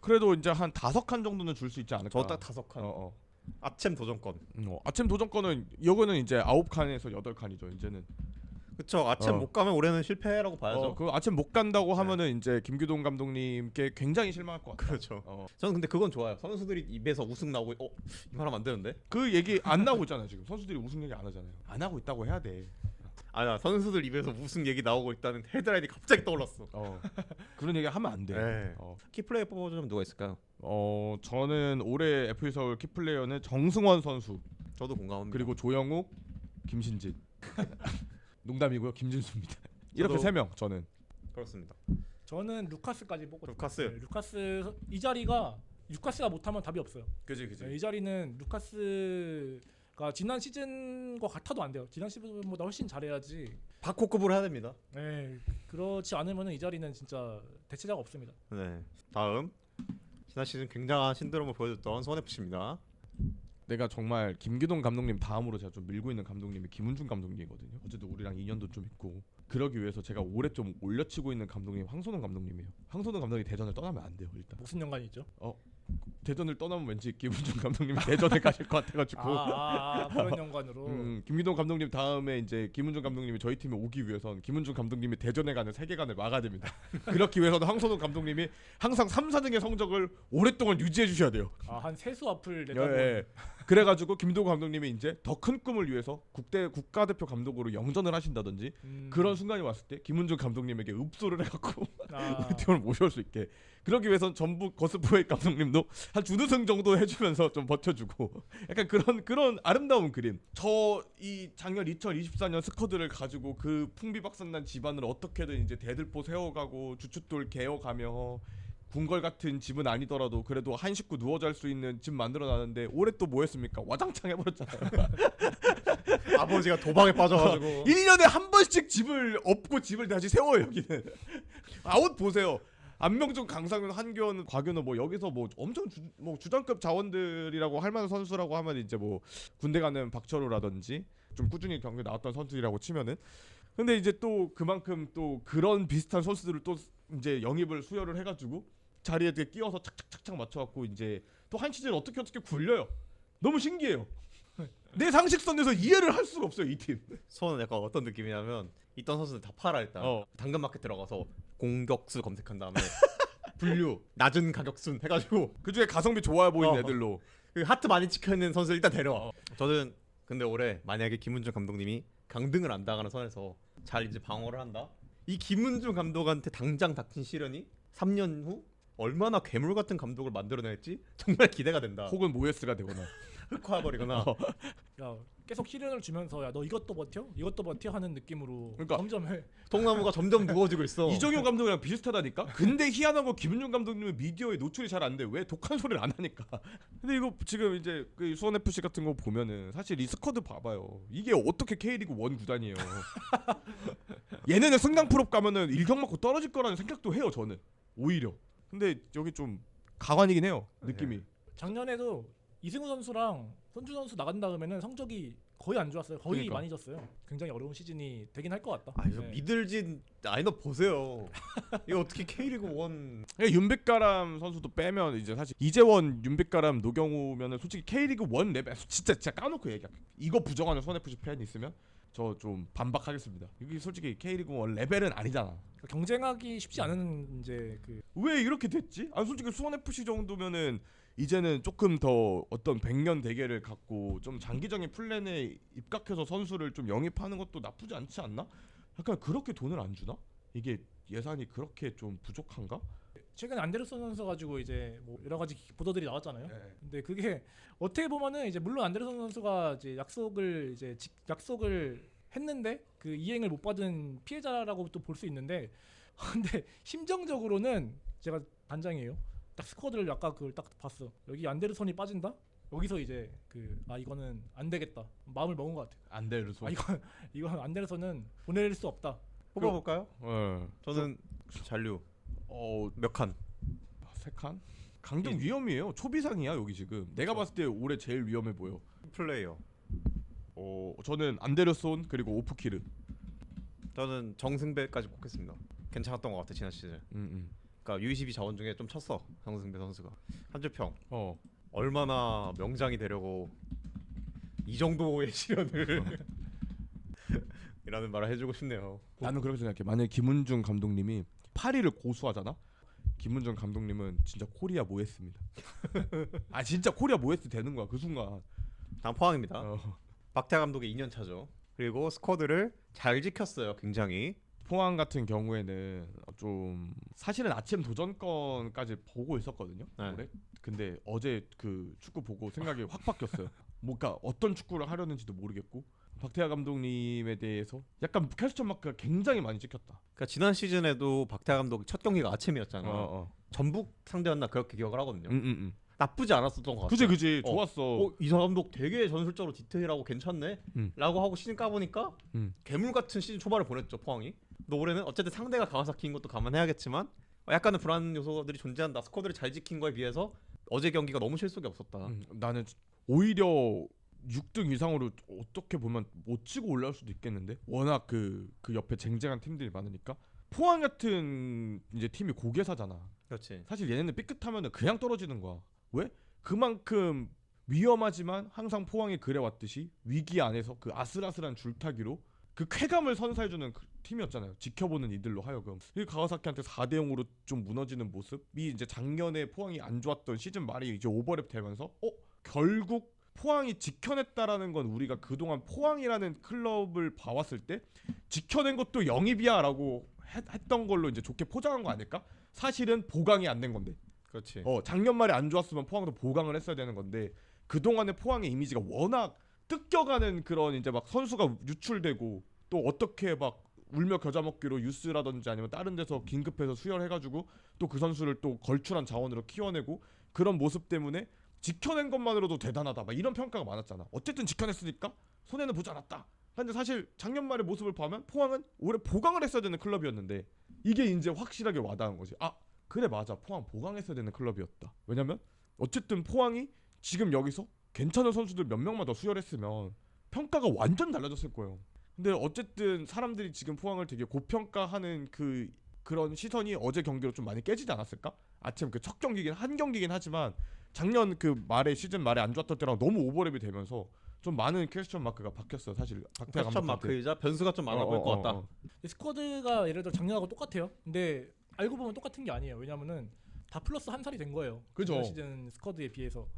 그래도 이제 한 5칸 정도는 줄 수 있지 않을까. 저 딱 5칸. 아챔 도전권. 아침 도전권은 이거는 이제 9칸에서 8칸이죠 이제는. 그쵸. 아챔 못 가면 올해는 실패라고 봐야죠. 그 아침 못 간다고 하면은 이제 김규동 감독님께 굉장히 실망할 것 같아요. 그렇죠. 저는 근데 그건 좋아요. 선수들이 입에서 우승 나오고 이 말하면 안 되는데? 그 얘기 안 나오고 있잖아요 지금. 선수들이 우승 얘기 안 하잖아요. 안 하고 있다고 해야 돼. 아니야, 선수들 입에서 우승 얘기 나오고 있다는 헤드라인이 갑자기 떠올랐어. 그런 얘기 하면 안 돼. 네. 키플레이어 뽑아주면 누가 있을까요? 저는 올해 FA 서울 키플레이어는 정승원 선수, 저도 공감합니다. 그리고 조영욱, 김신진. 농담이고요. 김진수입니다. 이렇게 저도- 3명 저는. 그렇습니다. 저는 루카스까지 뽑고 루카스. 루카스 이 자리가 루카스가 못하면 답이 없어요. 그지 네, 이 자리는 루카스가 지난 시즌과 같아도 안 돼요. 지난 시즌보다 훨씬 잘해야지. 박호급으로 해야 됩니다. 네, 그렇지 않으면 이 자리는 진짜 대체자가 없습니다. 네. 다음 지난 시즌 굉장한 신드롬을 보여줬던 수원FC입니다. 내가 정말 김기동 감독님 다음으로 제가 좀 밀고 있는 감독님이 김은중 감독님이거든요. 어제도 우리랑 인연도 좀 있고, 그러기 위해서 제가 올해 좀 올려치고 있는 감독님이 황선홍 감독님이에요. 황선홍 감독이 대전을 떠나면 안 돼요 일단. 무슨 연관이 있죠? 대전을 떠나면 왠지 김은중 감독님이 대전에 가실 것 같아가지고. 그런 연관으로. 김기동 감독님 다음에 이제 김은중 감독님이 저희 팀에 오기 위해선 김은중 감독님이 대전에 가는 세계관을 막아야 됩니다. 그렇기 위해서는 황선홍 감독님이 항상 3, 4등의 성적을 오랫동안 유지해 주셔야 돼요. 한 세수 앞을 내다보는. 예. 그래가지고 김도구 감독님이 이제 더 큰 꿈을 위해서 국가대표 감독으로 영전을 하신다든지 그런 순간이 왔을 때 김은중 감독님에게 읍소를 해갖고 우리 팀을 모셔올 수 있게, 그러기 위해선 전북 거스프웨이 감독님도 한 준우승 정도 해주면서 좀 버텨주고, 약간 그런 아름다운 그림. 저 이 작년 2024년 스쿼드를 가지고 그 풍비박산난 집안을 어떻게든 이제 대들보 세워가고 주춧돌 개어가며, 궁궐 같은 집은 아니더라도 그래도 한 식구 누워 잘 수 있는 집 만들어놨는데 올해 또 뭐 했습니까? 와장창 해버렸잖아요. 아버지가 도박에 빠져가지고 1년에 한 번씩 집을 엎고 집을 다시 세워요 여기는. 아웃 보세요. 안명준, 강상윤, 한교원, 곽윤호 뭐 여기서 뭐 엄청 주전급 자원들이라고 할 만한 선수라고 하면 이제 뭐 군대 가는 박철호라든지 좀 꾸준히 경기 나왔던 선수들이라고 치면은, 근데 이제 또 그만큼 또 그런 비슷한 선수들을 또 이제 영입을 수혈을 해가지고 자리에 끼워서 착착착착 맞춰갖고 이제 또 한 시즌 어떻게 굴려요. 너무 신기해요. 내 상식선에서 이해를 할 수가 없어요 이 팀. 수원은 약간 어떤 느낌이냐면 있던 선수들 다 팔아 일단. 당근마켓 들어가서 공격수 검색한 다음에 분류 낮은 가격순 해가지고 그 중에 가성비 좋아 보이는 애들로 그 하트 많이 찍혀있는 선수 일단 데려와. 저는 근데 올해 만약에 김은중 감독님이 강등을 안 당하는 선에서 잘 이제 방어를 한다. 이 김은중 감독한테 당장 닥친 시련이 3년 후 얼마나 괴물 같은 감독을 만들어낼지 정말 기대가 된다. 혹은 모예스가 되거나 흑화해버리거나. 야, 계속 시련을 주면서 야 너 이것도 버텨 하는 느낌으로 그러니까 점점 해. 통나무가 점점 무거워지고 있어. 이정효 감독이랑 비슷하다니까. 근데 희한한 거 김은중 감독님은 미디어에 노출이 잘 안 돼. 왜? 독한 소리를 안 하니까. 근데 이거 지금 이제 그 수원 FC 같은 거 보면은 사실 이 스쿼드 봐봐요. 이게 어떻게 K리그 1 구단이에요. 얘네는 승강 프로 가면은 일경 맞고 떨어질 거라는 생각도 해요 저는 오히려. 근데 여기 좀 가관이긴 해요 느낌이. 작년에도 이승우 선수랑 손주 선수 나간 다음에는 성적이 거의 안 좋았어요. 거의 그러니까. 많이 졌어요. 굉장히 어려운 시즌이 되긴 할 것 같다. 아 이거 네. 미들진 라인업 보세요. 이거 어떻게 K리그 1 윤빛가람 선수도 빼면 이제 사실 이재원, 윤빛가람, 노경우면은 솔직히 K리그 1 레벨 진짜 까놓고 얘기할게. 이거 부정하는 손FC 팬 있으면 저 좀 반박하겠습니다. 이게 솔직히 K리그 1 레벨은 아니잖아. 경쟁하기 쉽지 않은 이제 그 왜 이렇게 됐지? 아 솔직히 수원FC 정도면은 이제는 조금 더 어떤 100년 대계를 갖고 좀 장기적인 플랜에 입각해서 선수를 좀 영입하는 것도 나쁘지 않지 않나? 약간 그렇게 돈을 안 주나? 이게 예산이 그렇게 좀 부족한가? 최근에 안데르손 선수 가지고 이제 뭐 여러 가지 보도들이 나왔잖아요. 네. 근데 그게 어떻게 보면은 이제 물론 안데르손 선수가 이제 약속을 했는데 그 이행을 못 받은 피해자라고 또 볼 수 있는데 근데 심정적으로는 제가 단장이에요. 딱 스쿼드를 아까 그걸 딱 봤어. 여기 안데르손이 빠진다? 여기서 이제 이거는 안 되겠다. 마음을 먹은 것 같아요. 안데르손. 이건 안데르손은 보낼 수 없다. 뽑아볼까요? 예. 저는 잔류 몇 칸? 세 칸? 강등 위험이에요. 초비상이야 여기 지금. 내가 봤을 때 올해 제일 위험해 보여. 플레이어. 저는 안데르손 그리고 오프키르. 저는 정승배까지 꼽겠습니다. 괜찮았던 것 같아 지난 시즌. 그러니까 U22 자원 중에 좀 쳤어 정승배 선수가. 한주평 얼마나 명장이 되려고 이 정도의 시련을 이라는 말을 해주고 싶네요. 나는 그렇게 생각해. 만약에 김은중 감독님이 파리를 고수하잖아. 김은중 감독님은 진짜 코리아 모에스입니다. 아 진짜 코리아 모에스 되는 거야 그 순간. 다음 포항입니다. 박태하 감독의 2년 차죠. 그리고 스쿼드를 잘 지켰어요. 굉장히. 포항 같은 경우에는 좀 사실은 아침 도전권까지 보고 있었거든요. 네. 올해. 근데 어제 그 축구 보고 생각이 확 바뀌었어요. 뭔가 어떤 축구를 하려는지도 모르겠고 박태하 감독님에 대해서 약간 퀘스천 마크가 굉장히 많이 찍혔다. 그러니까 지난 시즌에도 박태하 감독 첫 경기가 아침이었잖아. 전북 상대였나 그렇게 기억을 하거든요. 나쁘지 않았었던 것 같아. 그지 좋았어. 이 감독 되게 전술적으로 디테일하고 괜찮네 음. 라고 하고 시즌 까보니까 괴물 같은 시즌 초반을 보냈죠 포항이. 근데 올해는 어쨌든 상대가 가와사키인 것도 감안해야겠지만 약간의 불안 요소들이 존재한다. 스쿼드를 잘 지킨 거에 비해서 어제 경기가 너무 실속이 없었다. 나는 오히려 6등 이상으로 어떻게 보면 못 치고 올라올 수도 있겠는데 워낙 그 옆에 쟁쟁한 팀들이 많으니까. 포항 같은 이제 팀이 고개사잖아. 그렇지. 사실 얘네는 삐끗하면은 그냥 떨어지는 거야. 왜? 그만큼 위험하지만 항상 포항이 그래왔듯이 위기 안에서 그 아슬아슬한 줄타기로 그 쾌감을 선사해주는 그 팀이었잖아요. 지켜보는 이들로 하여금. 이 가와사키한테 4대 0으로 좀 무너지는 모습이 이제 작년에 포항이 안 좋았던 시즌 말이 이제 오버랩 되면서 결국 포항이 지켜냈다라는 건 우리가 그동안 포항이라는 클럽을 봐왔을 때 지켜낸 것도 영입이야라고 했던 걸로 이제 좋게 포장한 거 아닐까? 사실은 보강이 안 된 건데. 그렇지. 작년 말에 안 좋았으면 포항도 보강을 했어야 되는 건데 그동안의 포항의 이미지가 워낙 뜯겨가는 그런 이제 막 선수가 유출되고 또 어떻게 막 울며 겨자 먹기로 유스라든지 아니면 다른 데서 긴급해서 수혈해가지고 또 그 선수를 또 걸출한 자원으로 키워내고 그런 모습 때문에 지켜낸 것만으로도 대단하다 막 이런 평가가 많았잖아. 어쨌든 지켜냈으니까 손해는 보지 않았다. 근데 사실 작년 말의 모습을 보면 포항은 올해 보강을 했어야 되는 클럽이었는데 이게 이제 확실하게 와닿은 거지. 아 그래 맞아 포항 보강했어야 되는 클럽이었다. 왜냐면 어쨌든 포항이 지금 여기서 괜찮은 선수들 몇 명만 더 수혈했으면 평가가 완전 달라졌을 거예요. 근데 어쨌든 사람들이 지금 포항을 되게 고평가하는 그런 시선이 어제 경기로 좀 많이 깨지지 않았을까? 아침 그 첫 경기긴 한 경기긴 하지만 작년 그 말에 시즌 말에 안 좋았던 때랑 너무 오버랩이 되면서 좀 많은 퀘스천 마크가 바뀌었어요. 사실 박태하 퀘스천 감독한테. 마크이자 변수가 좀 많아 보일 것 같다. 스쿼드가 예를 들어 작년하고 똑같아요. 근데 알고 보면 똑같은 게 아니에요. 왜냐면은 다 플러스 한 살이 된 거예요. 그죠. 지난 시즌 스쿼드에 비해서.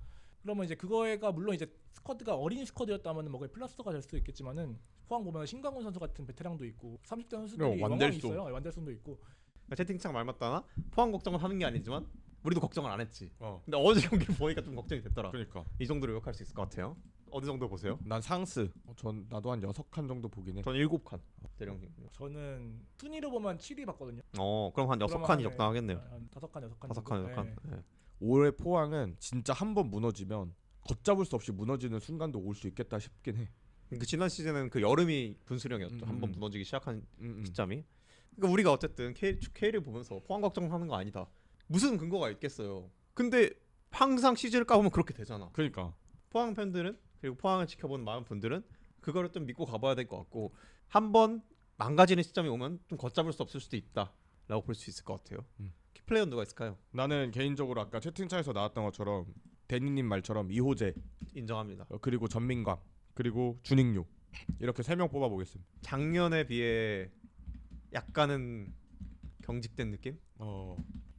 그러면 이제 그거가 물론 이제 스쿼드가 어린 스쿼드였다면은 뭐 플러스가 될 수도 있겠지만은 포항 보면 신강훈 선수 같은 베테랑도 있고 30대 선수들이 왕왕 있어요. 완델손도 있고. 채팅창 말 맞다나 포항 걱정을 하는 게 아니지만 우리도 걱정을 안 했지. 어. 근데 어제 경기를 보니까 좀 걱정이 됐더라. 그러니까 이 정도로 요약할 수 있을 것 같아요. 어느 정도 보세요? 난 상스. 나도 한 6칸 정도 보긴 해. 전 7칸. 대령님. 저는 순위로 보면 7위 봤거든요. 그럼 한 6칸이 적당하겠네요. 한 5칸 6칸. 5칸 6칸. 네. 올해 포항은 진짜 한 번 무너지면 걷잡을 수 없이 무너지는 순간도 올 수 있겠다 싶긴 해. 그 지난 시즌은 그 여름이 분수령이었죠. 한번 무너지기 시작한 시점이. 그러니까 우리가 어쨌든 K를 보면서 포항 걱정하는 거 아니다. 무슨 근거가 있겠어요. 근데 항상 시즌을 까보면 그렇게 되잖아. 그러니까 포항 팬들은 그리고 포항을 지켜보는 많은 분들은 그거를 좀 믿고 가봐야 될 것 같고 한번 망가지는 시점이 오면 좀 걷잡을 수 없을 수도 있다라고 볼 수 있을 것 같아요. 키플레이어 누가 있을까요? 나는 개인적으로 아까 채팅창에서 나왔던 것처럼 데니님 말처럼 이호재 인정합니다. 그리고 전민광 그리고 준익류 이렇게 3명 뽑아보겠습니다. 작년에 비해 약간은 경직된 느낌?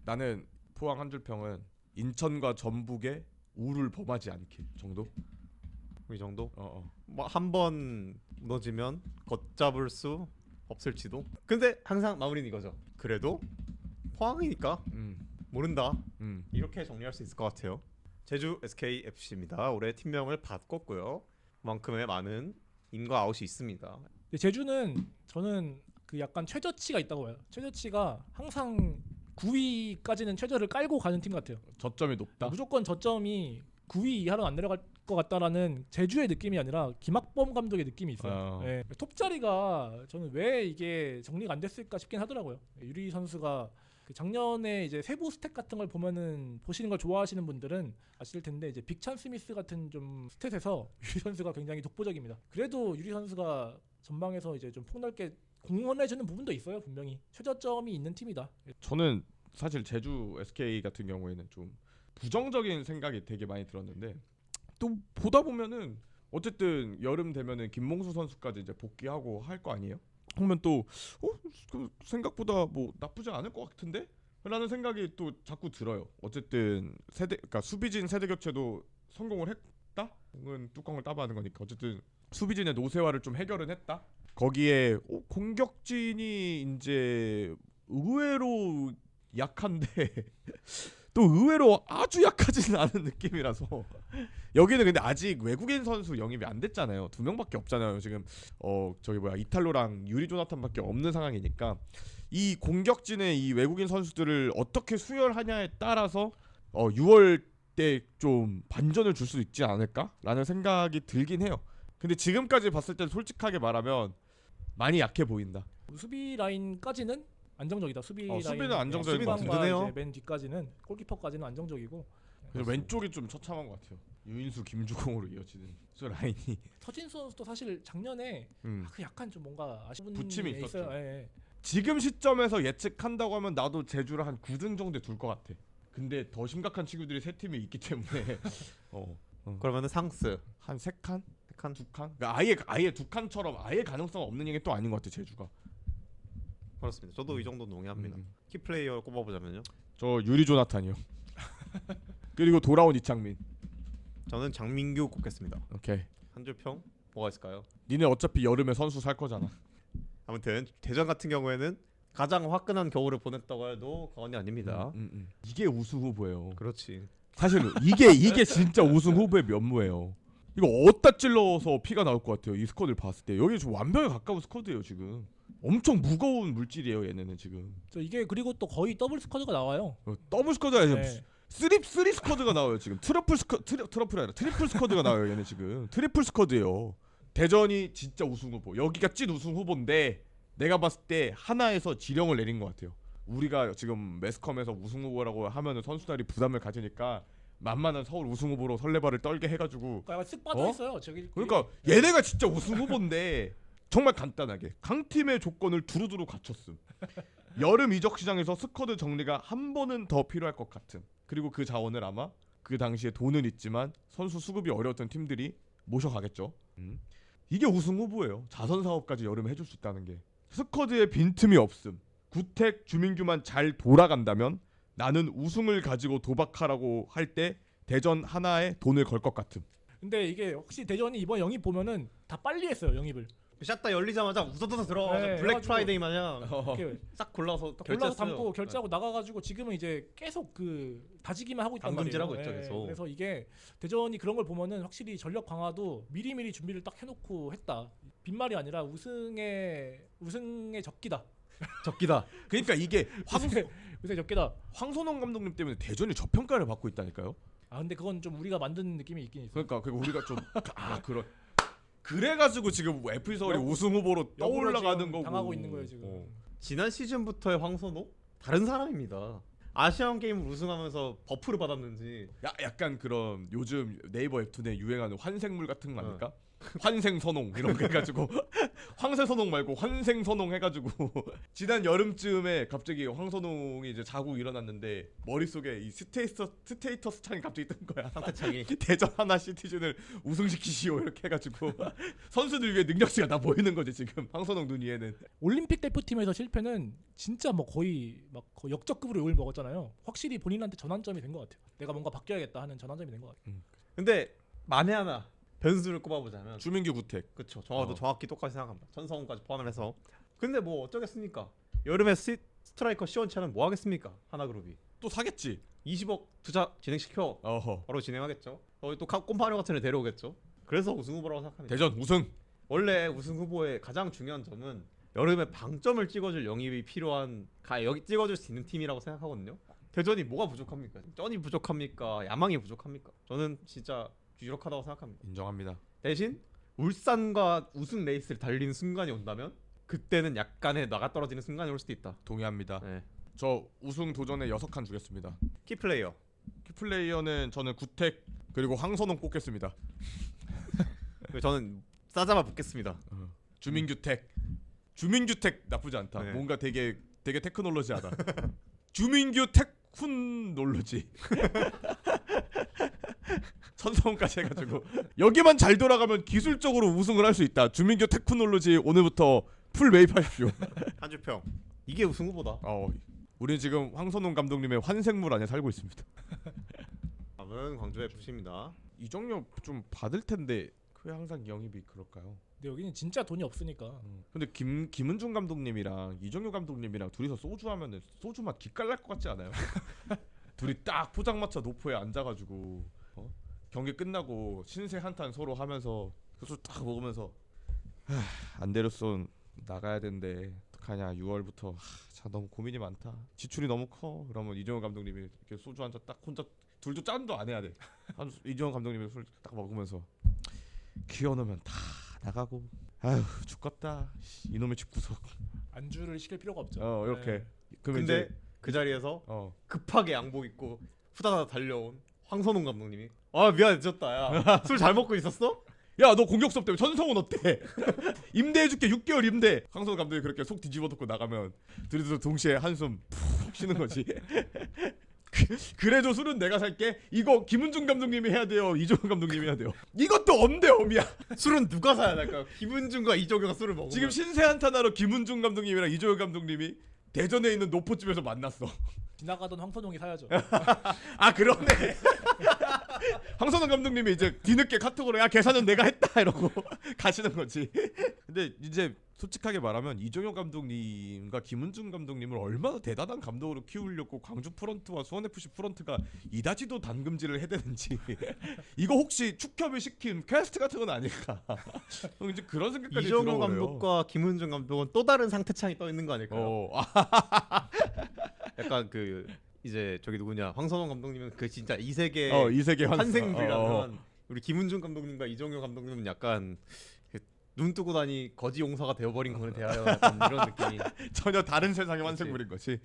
나는 포항 한줄평은 인천과 전북의 우를 범하지 않길 정도? 이 정도? 뭐 한 번 무너지면 걷잡을 수 없을지도. 근데 항상 마무리는 이거죠. 그래도 포항이니까 모른다. 이렇게 정리할 수 있을 것 같아요. 제주 SKFC입니다. 올해 팀명을 바꿨고요. 그만큼의 많은 인과 아웃이 있습니다. 근데 제주는 저는 그 약간 최저치가 있다고 봐요. 최저치가 항상 9위까지는 최저를 깔고 가는 팀 같아요. 저점이 높다. 무조건 저점이 9위 이하로 안 내려갈 것 같다라는 제주의 느낌이 아니라 김학범 감독의 느낌이 있어요. 네. 톱 자리가 저는 왜 이게 정리가 안 됐을까 싶긴 하더라고요. 유리 선수가 그 작년에 이제 세부 스탯 같은 걸 보면은 보시는 걸 좋아하시는 분들은 아실 텐데 이제 빅찬 스미스 같은 좀 스탯에서 유리 선수가 굉장히 독보적입니다. 그래도 유리 선수가 전방에서 이제 좀 폭넓게 공헌해주는 부분도 있어요. 분명히 최저점이 있는 팀이다. 저는 사실 제주 SK 같은 경우에는 좀 부정적인 생각이 되게 많이 들었는데 또 보다 보면은 어쨌든 여름 되면은 김몽수 선수까지 이제 복귀하고 할 거 아니에요? 그러면 또 그 생각보다 뭐 나쁘지 않을 것 같은데? 라는 생각이 또 자꾸 들어요. 어쨌든 그러니까 수비진 세대 교체도 성공을 했다? 이건 뚜껑을 따봐하는 거니까 어쨌든 수비진의 노쇠화를 좀 해결은 했다. 거기에 공격진이 이제 의외로 약한데 또 의외로 아주 약하지는 않은 느낌이라서 여기는 근데 아직 외국인 선수 영입이 안 됐잖아요. 2명밖에 없잖아요. 지금 저기 뭐야 이탈로랑 유리 조나탄밖에 없는 상황이니까 이 공격진의 이 외국인 선수들을 어떻게 수혈하냐에 따라서 6월 때 좀 반전을 줄 수 있지 않을까라는 생각이 들긴 해요. 근데 지금까지 봤을 때 솔직하게 말하면 많이 약해 보인다. 수비 라인까지는 안정적이다. 수비 라인 수비는 안정적인 것 같은데. 든든해요. 맨 뒤까지는 골키퍼까지는 안정적이고 왼쪽이 좀 처참한 것 같아요. 유인수, 김주공으로 이어지는 수 라인이. 서진수 선수도 사실 작년에 그 약간 좀 뭔가 아쉬운 부침이 부분이 있었죠. 있어요. 예. 지금 시점에서 예측한다고 하면 나도 제주를 한 9등 정도에 둘 것 같아. 근데 더 심각한 친구들이 세 팀이 있기 때문에 그러면은 상스 한 3칸? 한 칸? 2칸? 그러니까 아예 2칸처럼 아예 가능성 없는 얘기 또 아닌 것 같아 제주가. 그렇습니다. 저도 이 정도 동의합니다. 키플레이어 꼽아보자면요. 저 유리 조나탄이요. 그리고 돌아온 이창민. 저는 장민규 꼽겠습니다. 오케이. 한 줄 평 뭐가 있을까요? 니네 어차피 여름에 선수 살 거잖아. 아무튼 대전 같은 경우에는 가장 화끈한 겨울을 보냈다고 해도 과언이 아닙니다. 이게 우승 후보예요. 그렇지. 사실 이게 진짜 우승 후보의 면모예요. 이거 어디다 찔러서 피가 나올 것 같아요. 이 스쿼드를 봤을 때 여기 좀 완벽에 가까운 스쿼드예요 지금. 엄청 무거운 물질이에요 얘네는 지금. 이게 그리고 또 거의 더블 스쿼드가 나와요. 더블 스쿼드가 아니라 네. 쓰리 스쿼드가 나와요 지금. 트러플이 아니라 트리플 스쿼드가 나와요 얘네 지금. 트리플 스쿼드예요. 대전이 진짜 우승 후보. 여기가 찐 우승 후보인데 내가 봤을 때 하나에서 지령을 내린 것 같아요. 우리가 지금 매스컴에서 우승 후보라고 하면은 선수들이 부담을 가지니까 만만한 서울 우승 후보로 설레발을 떨게 해가지고. 그러니까 쓱 빠져 있어요. 저기 그러니까 얘네가 진짜 우승 후보인데 정말 간단하게 강팀의 조건을 두루두루 갖췄음. 여름 이적 시장에서 스쿼드 정리가 한 번은 더 필요할 것 같은. 그리고 그 자원을 아마 그 당시에 돈은 있지만 선수 수급이 어려웠던 팀들이 모셔가겠죠. 이게 우승 후보예요. 자선 사업까지 여름에 해줄 수 있다는 게. 스쿼드에 빈틈이 없음. 구택 주민규만 잘 돌아간다면 나는 우승을 가지고 도박하라고 할 때 대전 하나에 돈을 걸 것 같음. 근데 이게 혹시 대전이 이번 영입 보면은 다 빨리 했어요 영입을. 샷다 열리자마자 우서더서 들어가서 네, 블랙 해가지고 프라이데이 마냥 이렇게 싹 골라서 골라서 결제했어요. 담고 결제하고 나가가지고 지금은 이제 계속 그 다지기만 하고 있단 말이에요. 당근질하고 있죠, 계속. 그래서 이게 대전이 그런 걸 보면은 확실히 전력 강화도 미리미리 준비를 딱 해놓고 했다. 빈말이 아니라 우승의 적기다. 적기다. 그러니까 이게 우승의 적기다. 황선홍 감독님 때문에 대전이 저평가를 받고 있다니까요. 아 근데 그건 좀 우리가 만든 느낌이 있긴 있어. 그러니까 우리가 좀 그래가지고 지금 FC 서울이 우승 후보로 떠올라가는 거고 당하고 있는 거예요 지금. 지난 시즌부터의 황선호 다른 사람입니다. 아시안 게임을 우승하면서 버프를 받았는지. 약간 그런 요즘 네이버 웹툰에 유행하는 환생물 같은 거 아닐까? 환생선홍 이런 거 해가지고 황새선홍 말고 환생선홍 해가지고 지난 여름쯤에 갑자기 황선홍이 이제 자고 일어났는데 머릿속에 이 스테이터스 창이 갑자기 뜬 거야. 상태창이. 대전 하나 시티즌을 우승시키시오 이렇게 해가지고 선수들 위에 능력치가 다 보이는 거지 지금 황선홍 눈 위에는. 올림픽 대표팀에서 실패는 진짜 뭐 거의 역적급으로 욕을 먹었잖아요. 확실히 본인한테 전환점이 된 것 같아요. 내가 뭔가 바뀌어야겠다 하는 전환점이 된 것 같아요. 근데 만에 하나 변수를 꼽아보자면 주민규 구택. 그쵸. 저도 정확히 똑같이 생각합니다. 전성훈까지 포함해서. 근데 뭐 어쩌겠습니까? 여름에 스트라이커 시원찮은 뭐 하겠습니까? 하나그룹이 또 사겠지. 20억 투자 진행시켜 어허. 바로 진행하겠죠. 또 콤파니오 같은 애 데려오겠죠. 그래서 우승 후보라고 생각합니다. 대전 우승. 원래 우승 후보의 가장 중요한 점은 여름에 방점을 찍어줄 영입이 필요한 여기 찍어줄 수 있는 팀이라고 생각하거든요. 대전이 뭐가 부족합니까? 쩐이 부족합니까? 야망이 부족합니까? 저는 진짜 유력하다고 생각합니다. 인정합니다. 대신 울산과 우승 레이스를 달리는 순간이 온다면 그때는 약간의 나가 떨어지는 순간이 올 수도 있다. 동의합니다. 네. 저 우승 도전에 6칸 주겠습니다. 키플레이어. 키플레이어는 저는 구택 그리고 황선홍 뽑겠습니다. 저는 싸잡아 붙겠습니다. 주민규택. 주민규택 나쁘지 않다. 네. 뭔가 되게 테크놀로지하다. 주민규 테크놀로지. 천성까지 해가지고 여기만 잘 돌아가면 기술적으로 우승을 할 수 있다. 주민규 테크놀로지 오늘부터 풀 매입하십시오. 한주평. 이게 우승 후보다. 우리 지금 황선홍 감독님의 환생물 안에 살고 있습니다. 다음은 광주 FC입니다. 이정엽 좀 받을 텐데 왜 항상 영입이 그럴까요? 근데 여기는 진짜 돈이 없으니까. 근데 김은중 감독님이랑 이정효 감독님이랑 둘이서 소주 하면은 소주 맛 기깔날 것 같지 않아요? 둘이 딱 포장마차 노포에 앉아가지고 경기 끝나고 신세 한탄 서로 하면서 그 술 딱 먹으면서 안 데렸어 나가야 된대 어떡하냐 6월부터 참 너무 고민이 많다 지출이 너무 커 그러면 이정효 감독님이 이렇게 소주 한 잔 딱 혼자 둘도 짠도 안 해야 돼 이정효 감독님이 술 딱 먹으면서 키워놓으면 다 나가고 아휴 죽겠다 이놈의 집구석 안주를 시킬 필요가 없죠. 이렇게 네. 그러면 근데 이제 그 자리에서 어 급하게 양복 입고 후다닥 달려온 황선홍 감독님이 미안 늦었다 야 술 잘 먹고 있었어? 야 너 공격 수업 때문에 전성훈 어때? 임대해줄게 6개월 임대. 황선홍 감독이 그렇게 속 뒤집어 놓고 나가면 둘이서 동시에 한숨 푹 쉬는 거지. 그래도 술은 내가 살게. 이거 김은중 감독님이 해야 돼요. 이종현 감독님이 해야 돼요. 이것도 엄대 엄이야. 술은 누가 사야 될까요? 김은중과 이종효가 술을 먹으면 지금 신세 한탄하러 김은중 감독님이랑 이종현 감독님이 대전에 있는 노포집에서 만났어. 지나가던 황선홍이 사야죠. 아 그러네. 황선홍 감독님이 이제 뒤늦게 카톡으로 야 계산은 내가 했다 이러고 가시는 거지. 근데 이제 솔직하게 말하면 이정효 감독님과 김은중 감독님을 얼마나 대단한 감독으로 키우려고 광주 프런트와 수원 FC 프런트가 이다지도 단금질을 해대는지 이거 혹시 축협이 시킨 퀘스트 같은 건 아닐까? 이제 그런 생각까지 이종효 들어버려요. 감독과 김은중 감독은 또 다른 상태창이 떠 있는 거 아닐까요? 약간 그 이제 저기 누구냐 황선홍 감독님은 그 진짜 이 세계 이 세계 환생들이라면 우리 김은중 감독님과 이종효 감독님은 약간 눈 뜨고 다니 거지 용사가 되어버린 것에 대하여 약간 이런 느낌이 전혀 다른 세상의 환생물인 거지.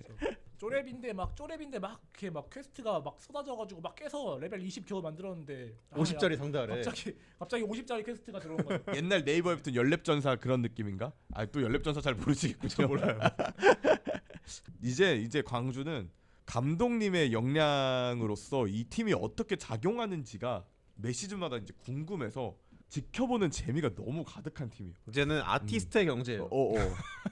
쪼렙인데 막 이렇게 막 퀘스트가 막 쏟아져가지고 막 깨서 레벨 20 겨우 만들었는데 50짜리 상자래. 갑자기 50짜리 퀘스트가 들어온 거야. 옛날 네이버에 붙은 연랩전사 그런 느낌인가? 또 연랩전사 잘 모르시겠군요. 몰라요. 이제 광주는 감독님의 역량으로서 이 팀이 어떻게 작용하는지가 매 시즌마다 이제 궁금해서 지켜보는 재미가 너무 가득한 팀이에요. 이제는 아티스트의 경제예요.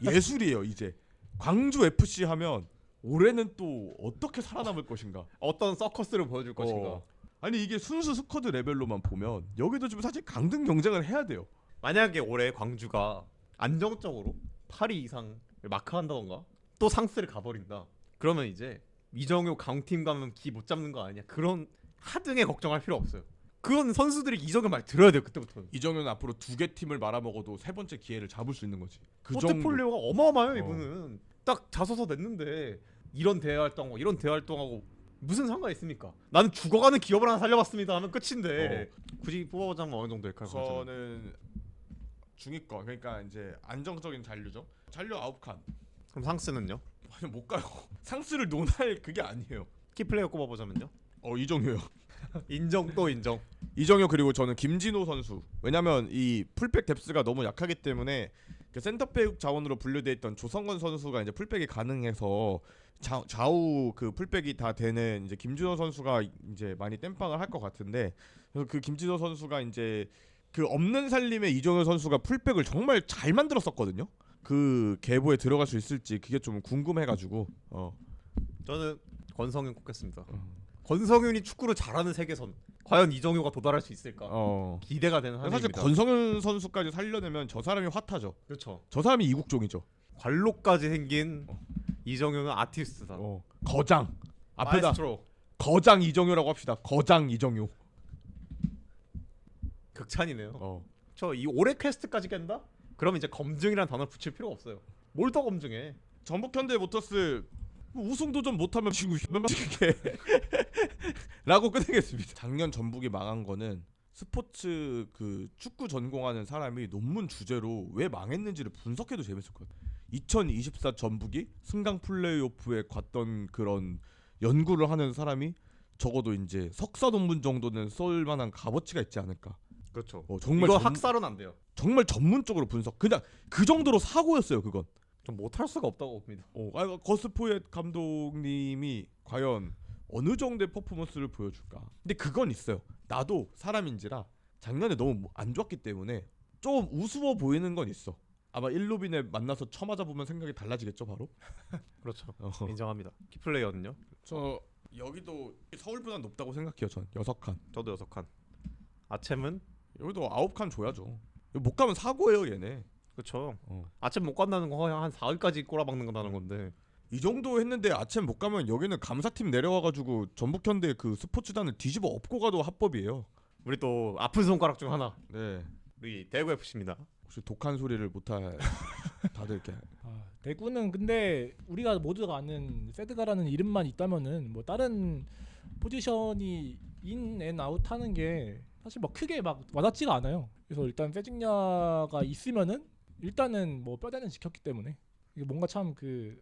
예술이에요. 이제 광주 FC 하면 올해는 또 어떻게 살아남을 것인가? 어떤 서커스를 보여줄 것인가? 아니 이게 순수 스쿼드 레벨로만 보면 여기도 좀 사실 강등 경쟁을 해야 돼요. 만약에 올해 광주가 안정적으로 8위 이상 마크한다던가 또 상스를 가버린다. 그러면 이제 이정효 강팀 가면 기 못 잡는 거 아니야? 그런 하등에 걱정할 필요 없어요. 그건 선수들이 이정효 말 들어야 돼요. 그때부터는. 이정효는 앞으로 2개 팀을 말아먹어도 3번째 기회를 잡을 수 있는 거지. 그 포트폴리오가 어마어마해요. 이분은 딱 자소서 냈는데 이런 대외 활동하고 무슨 상관이 있습니까? 나는 죽어가는 기업을 하나 살려봤습니다 하면 끝인데 굳이 뽑아보자면 어느 정도 될까요? 저는 중위권 그러니까 이제 안정적인 잔류죠. 잔류 9칸. 그럼 상스는요? 아니 못 가요. 상스를 논할 그게 아니에요. 키플레이어 꼽아보자면요. 이정효요. 인정 또 인정. 이정효 그리고 저는 김진호 선수. 왜냐면 이 풀백 뎁스가 너무 약하기 때문에 그 센터백 자원으로 분류돼 있던 조성건 선수가 이제 풀백이 가능해서 좌우 그 풀백이 다 되는 이제 김진호 선수가 이제 많이 땜빵을 할 것 같은데 그래서 그 김진호 선수가 이제 그 없는 살림의 이정효 선수가 풀백을 정말 잘 만들었었거든요. 그 계보에 들어갈 수 있을지 그게 좀 궁금해가지고 저는 권성윤 꼽겠습니다. 권성윤이 축구를 잘하는 세계선 과연 이정효가 도달할 수 있을까? 기대가 되는 사실 한입니다. 권성현 선수까지 살려내면 저 사람이 핫하죠. 그렇죠. 저 사람이 이국종이죠. 관록까지 생긴 이정효는 아티스트다. 거장 앞에다 마에스트로. 거장 이정효라고 합시다. 거장 이정효. 극찬이네요. 저 이 올해 퀘스트까지 깬다? 그럼 이제 검증이라는 단어 붙일 필요가 없어요. 뭘 더 검증해? 전북현대 모터스 우승 도전 못하면 친구 이게 라고 끝내겠습니다. 작년 전북이 망한 거는 스포츠 그 축구 전공하는 사람이 논문 주제로 왜 망했는지를 분석해도 재밌을 것 같아요. 2024 전북이 승강 플레이오프에 갔던 그런 연구를 하는 사람이 적어도 이제 석사 논문 정도는 쏠 만한 값어치가 있지 않을까. 그렇죠. 정말 이거 학사로는 안 돼요. 정말 전문적으로 분석. 그냥 그 정도로 사고였어요, 그건. 좀 못할 수가 없다고 봅니다. 거스포엣 감독님이 과연 어느 정도의 퍼포먼스를 보여줄까. 근데 그건 있어요. 나도 사람인지라 작년에 너무 안 좋았기 때문에 좀 우스워 보이는 건 있어. 아마 일루빈에 만나서 쳐맞아 보면 생각이 달라지겠죠, 바로. 그렇죠. 인정합니다. 키플레이어는요? 저 여기도 서울보다 높다고 생각해요. 전 6칸. 저도 6칸. 아챔은? 여기도 9칸 줘야죠. 못 가면 사고예요, 얘네. 그렇죠. 아챔 못 간다는 거 한 4위까지 꼬라박는 거다는 건데. 이 정도 했는데 아침 못 가면 여기는 감사팀 내려와가지고 전북현대 그 스포츠단을 뒤집어 엎고 가도 합법이에요. 우리 또 아픈 손가락 중 하나. 네. 우리 대구 FC입니다. 혹시 독한 소리를 못할 다들 이렇게. 대구는 근데 우리가 모두가 아는 세드가라는 이름만 있다면은 뭐 다른 포지션이 인 앤 아웃 하는 게 사실 뭐 크게 막 와닿지가 않아요. 그래서 일단 세징야가 있으면은 일단은 뭐 뼈대는 지켰기 때문에 이게 뭔가 참 그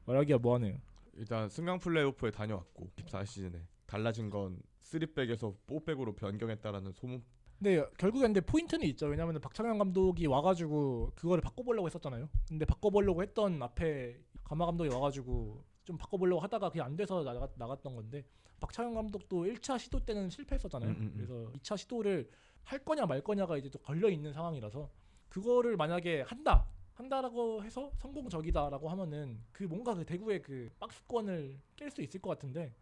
말하기가 뭐하네요. 일단 승강 플레이오프에 다녀왔고 14시즌에 달라진 건 3백에서 4백으로 변경했다라는 소문. 근데 결국에 근데 포인트는 있죠. 왜냐하면 박찬영 감독이 와가지고 그거를 바꿔보려고 했었잖아요. 근데 바꿔보려고 했던 앞에 가마 감독이 와가지고 좀 바꿔보려고 하다가 그게 안 돼서 나갔던 건데 박찬영 감독도 1차 시도 때는 실패했었잖아요. 그래서 2차 시도를 할 거냐 말 거냐가 이제 또 걸려 있는 상황이라서 그거를 만약에 한다라고 해서 성공적이다라고 하면은 그 뭔가 그 대구의 그 박스권을 깰 수 있을 것 같은데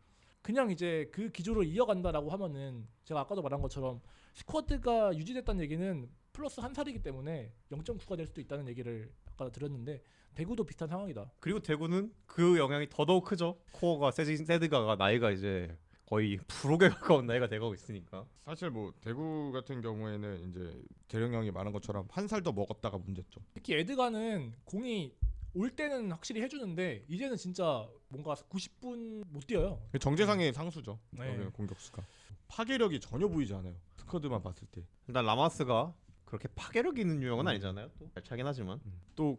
그냥 이제 그 기조를 이어간다라고 하면은 제가 아까도 말한 것처럼 스쿼드가 유지됐다는 얘기는 플러스 한 살이기 때문에 0.9가 될 수도 있다는 얘기를 아까 드렸는데 대구도 비슷한 상황이다. 그리고 대구는 그 영향이 더더욱 크죠. 코어가 세드가가 나이가 이제 거의 프로에 가까운 나이가 돼가고 있으니까. 사실 뭐 대구 같은 경우에는 이제 대령 형이 말한 것처럼 한 살 더 먹었다가 문제죠. 특히 에드가는 공이 올 때는 확실히 해주는데 이제는 진짜 뭔가 90분 못 뛰어요. 정재상의 상수죠. 네. 여기는 공격수가 파괴력이 전혀 보이지 않아요. 스쿼드만 봤을 때. 일단 라마스가 그렇게 파괴력 있는 유형은 아니잖아요. 또 잘 차긴 하지만. 또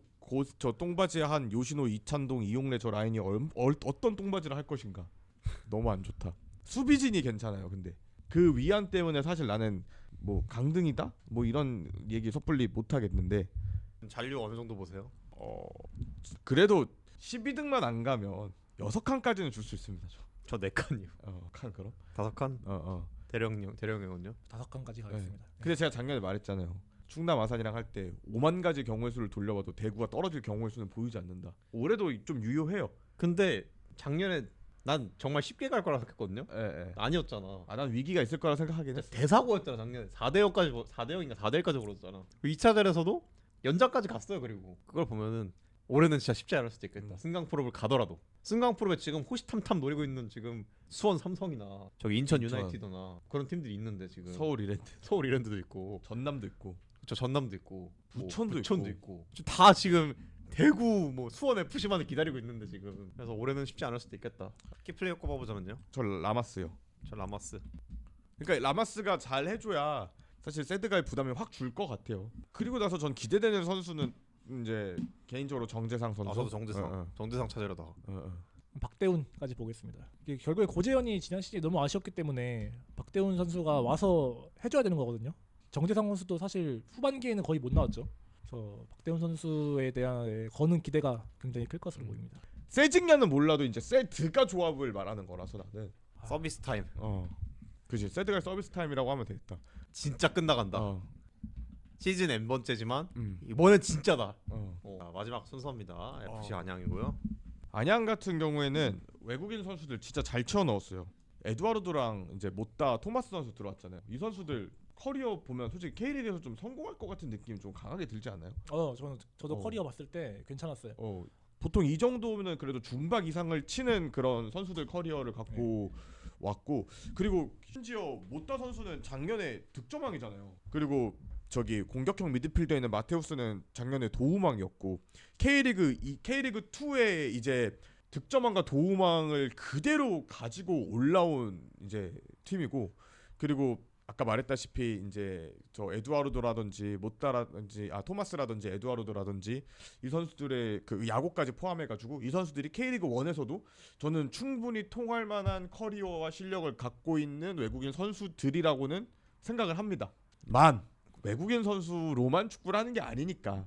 저 똥바지에 한 요신호, 이찬동, 이용래 저 라인이 어떤 똥바지를 할 것인가. 너무 안 좋다. 수비진이 괜찮아요. 근데 그 위안 때문에 사실 나는 뭐 강등이다? 뭐 이런 얘기 섣불리 못 하겠는데 잔류 어느 정도 보세요? 그래도 12등만 안 가면 6칸까지는 줄 수 있습니다. 저 4칸이요. 칸 그럼? 5칸? 대령형은요? 5칸까지 가겠습니다. 근데 제가 작년에 말했잖아요. 충남 아산이랑 할 때 5만 가지 경우의 수를 돌려봐도 대구가 떨어질 경우의 수는 보이지 않는다. 올해도 좀 유효해요. 근데 작년에 난 정말 쉽게 갈 거라 생각했거든요. 예. 아니었잖아. 난 위기가 있을 거라 생각하긴 했어. 대사고였잖아 작년에. 4대0까지 4대0인가 4대1까지 벌었잖아. 그 2차전에서도 연장까지 갔어요. 그리고 그걸 보면은 올해는 진짜 쉽지 않을 수도 있겠다. 승강 프로를 가더라도. 승강 프로에 지금 호시탐탐 노리고 있는 지금 수원 삼성이나 저기 인천 유나이티드나 그런 팀들이 있는데 지금 서울 이랜드도 있고 전남도 있고 저 전남도 있고 부천도 있고 다 지금 대구 뭐 수원 FC만을 기다리고 있는데 지금. 그래서 올해는 쉽지 않을 수도 있겠다. 키플레이어 꼽아보자면요. 저 라마스요. 저 라마스. 그러니까 라마스가 잘 해줘야 사실 세드가의 부담이 확 줄 것 같아요. 그리고 나서 전 기대되는 선수는 이제 개인적으로 정재상 선수. 저도 정재상. 정재상 찾으려다. 박대훈까지 보겠습니다. 이게 결국에 고재현이 지난 시즌에 너무 아쉬웠기 때문에 박대훈 선수가 와서 해줘야 되는 거거든요. 정재상 선수도 사실 후반기에는 거의 못 나왔죠. 그래서 박대훈 선수에 대한 거는 기대가 굉장히 클 것으로 보입니다. 세징야는 몰라도 이제 세드가 조합을 말하는 거라서 나는 서비스 타임. 그지. 세드가 서비스 타임이라고 하면 되겠다. 진짜 끝나간다. 시즌 N번째지만 이번엔 진짜다. 자, 마지막 순서입니다. FC 안양이고요. 안양 같은 경우에는 외국인 선수들 진짜 잘 치워 넣었어요. 에두아르도랑 이제 모따, 토마스 선수 들어왔잖아요. 이 선수들 커리어 보면 솔직히 K리그에서 좀 성공할 것 같은 느낌 좀 강하게 들지 않아요? 저도 커리어 봤을 때 괜찮았어요. 보통 이 정도면 그래도 중박 이상을 치는 그런 선수들 커리어를 갖고 왔고, 그리고 심지어 모따 선수는 작년에 득점왕이잖아요. 그리고 저기 공격형 미드필더에 있는 마테우스는 작년에 도움왕이었고, K리그 2에 이제 득점왕과 도움왕을 그대로 가지고 올라온 이제 팀이고, 그리고 아까 말했다시피 이제 저 에두아르도라든지 모따라든지 토마스라든지 에두아르도라든지 이 선수들의 그 야구까지 포함해가지고 이 선수들이 K리그 1에서도 저는 충분히 통할 만한 커리어와 실력을 갖고 있는 외국인 선수들이라고는 생각을 합니다. 외국인 선수로만 축구를 하는 게 아니니까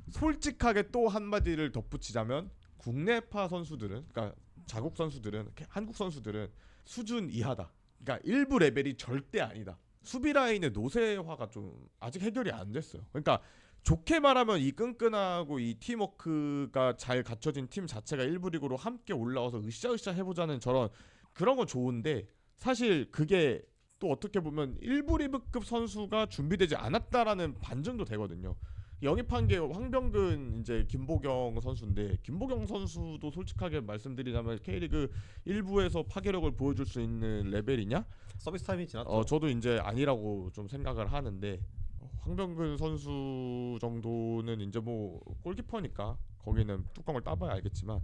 솔직하게 또 한마디를 덧붙이자면 국내파 선수들은, 그러니까 자국 선수들은, 한국 선수들은 수준 이하다. 그러니까 일부 레벨이 절대 아니다. 수비 라인의 노쇠화가 좀 아직 해결이 안 됐어요. 그러니까 좋게 말하면 이 끈끈하고 이 팀워크가 잘 갖춰진 팀 자체가 일부 리그로 함께 올라와서 으쌰으쌰 해보자는 그런 건 좋은데, 사실 그게 또 어떻게 보면 일부 리그급 선수가 준비되지 않았다라는 반증도 되거든요. 영입한 게 황병근, 이제 김보경 선수인데, 김보경 선수도 솔직하게 말씀드리자면 K리그 1부에서 파괴력을 보여줄 수 있는 레벨이냐? 서비스 타임이 지났죠. 저도 이제 아니라고 좀 생각을 하는데, 황병근 선수 정도는 이제 뭐 골키퍼니까 거기는 뚜껑을 따봐야 알겠지만,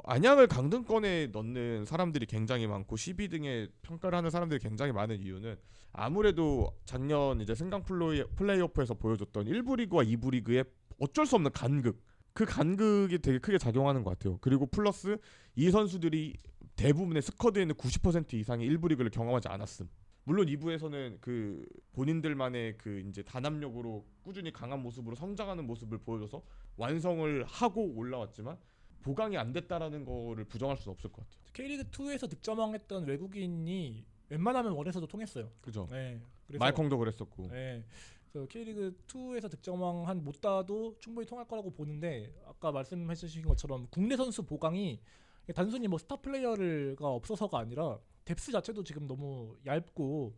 안양을 강등권에 넣는 사람들이 굉장히 많고 12등에 평가를 하는 사람들이 굉장히 많은 이유는 아무래도 작년 이제 승강 플레이오프에서 보여줬던 1부 리그와 2부 리그의 어쩔 수 없는 간극, 그 간극이 되게 크게 작용하는 것 같아요. 그리고 플러스 이 선수들이 대부분의 스쿼드에 있는 90% 이상의 1부 리그를 경험하지 않았음. 물론 2부에서는 그 본인들만의 그 이제 단합력으로 꾸준히 강한 모습으로 성장하는 모습을 보여줘서 완성을 하고 올라왔지만 보강이 안 됐다라는 거를 부정할 수는 없을 것 같아요. K리그 2에서 득점왕했던 외국인이 웬만하면 원에서도 통했어요. 그죠. 네. 그래서 말콩도 그랬었고. 네. 그래서 K리그 2에서 득점왕한 모따도 충분히 통할 거라고 보는데, 아까 말씀해주신 것처럼 국내 선수 보강이 단순히 뭐 스타 플레이어가 없어서가 아니라 뎁스 자체도 지금 너무 얇고,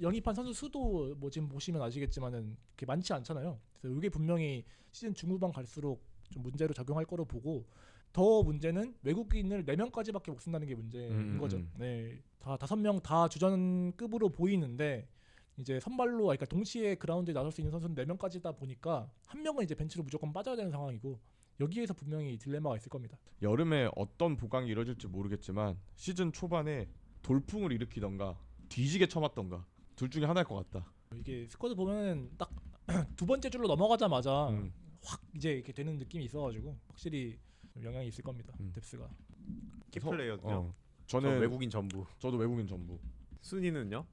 영입한 선수 수도 뭐 지금 보시면 아시겠지만은 그렇게 많지 않잖아요. 그래서 이게 분명히 시즌 중후반 갈수록 좀 문제로 작용할 거로 보고, 더 문제는 외국인을 4명까지밖에 못 쓴다는 게 문제인 거죠. 네, 다 5명 다 주전급으로 보이는데 이제 선발로, 그러니까 동시에 그라운드에 나설 수 있는 선수는 4명까지다 보니까 한 명은 이제 벤치로 무조건 빠져야 되는 상황이고, 여기에서 분명히 딜레마가 있을 겁니다. 여름에 어떤 보강이 이루어질지 모르겠지만 시즌 초반에 돌풍을 일으키던가 뒤지게 쳐맞던가 둘 중에 하나일 것 같다. 이게 스쿼드 보면은 딱 두 번째 줄로 넘어가자마자 확 이제 이렇게 되는 느낌이 있어가지고 확실히 영향이 있을 겁니다. 뎁스가. 키플레이어죠. 저는 외국인 전부. 저도 외국인 전부. 순위는요?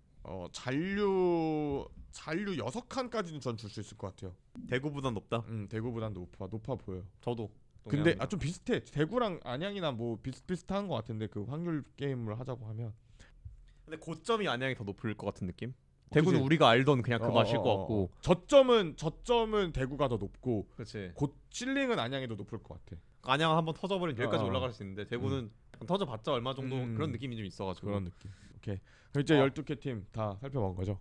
잔류 6칸까지는 전 줄 수 있을 것 같아요. 대구보단 높다? 대구보단 높아 보여요. 저도. 근데 좀 비슷해. 대구랑 안양이나 뭐 비슷한 것 같은데, 그 확률 게임을 하자고 하면. 근데 고점이 안양이 더 높을 것 같은 느낌? 대구는 그치? 우리가 알던 그냥 그 맛일 것 같고. 저점은 대구가 더 높고, 그렇지. 곧 실링은 안양이 더 높을 것 같아. 안양 한번 터져버리면 여기까지 올라갈 수 있는데 대구는 터져봤자 얼마 정도 그런 느낌이 좀 있어가지고. 그런 느낌. 오케이. 그럼 이제 12개 팀 다 살펴본 거죠.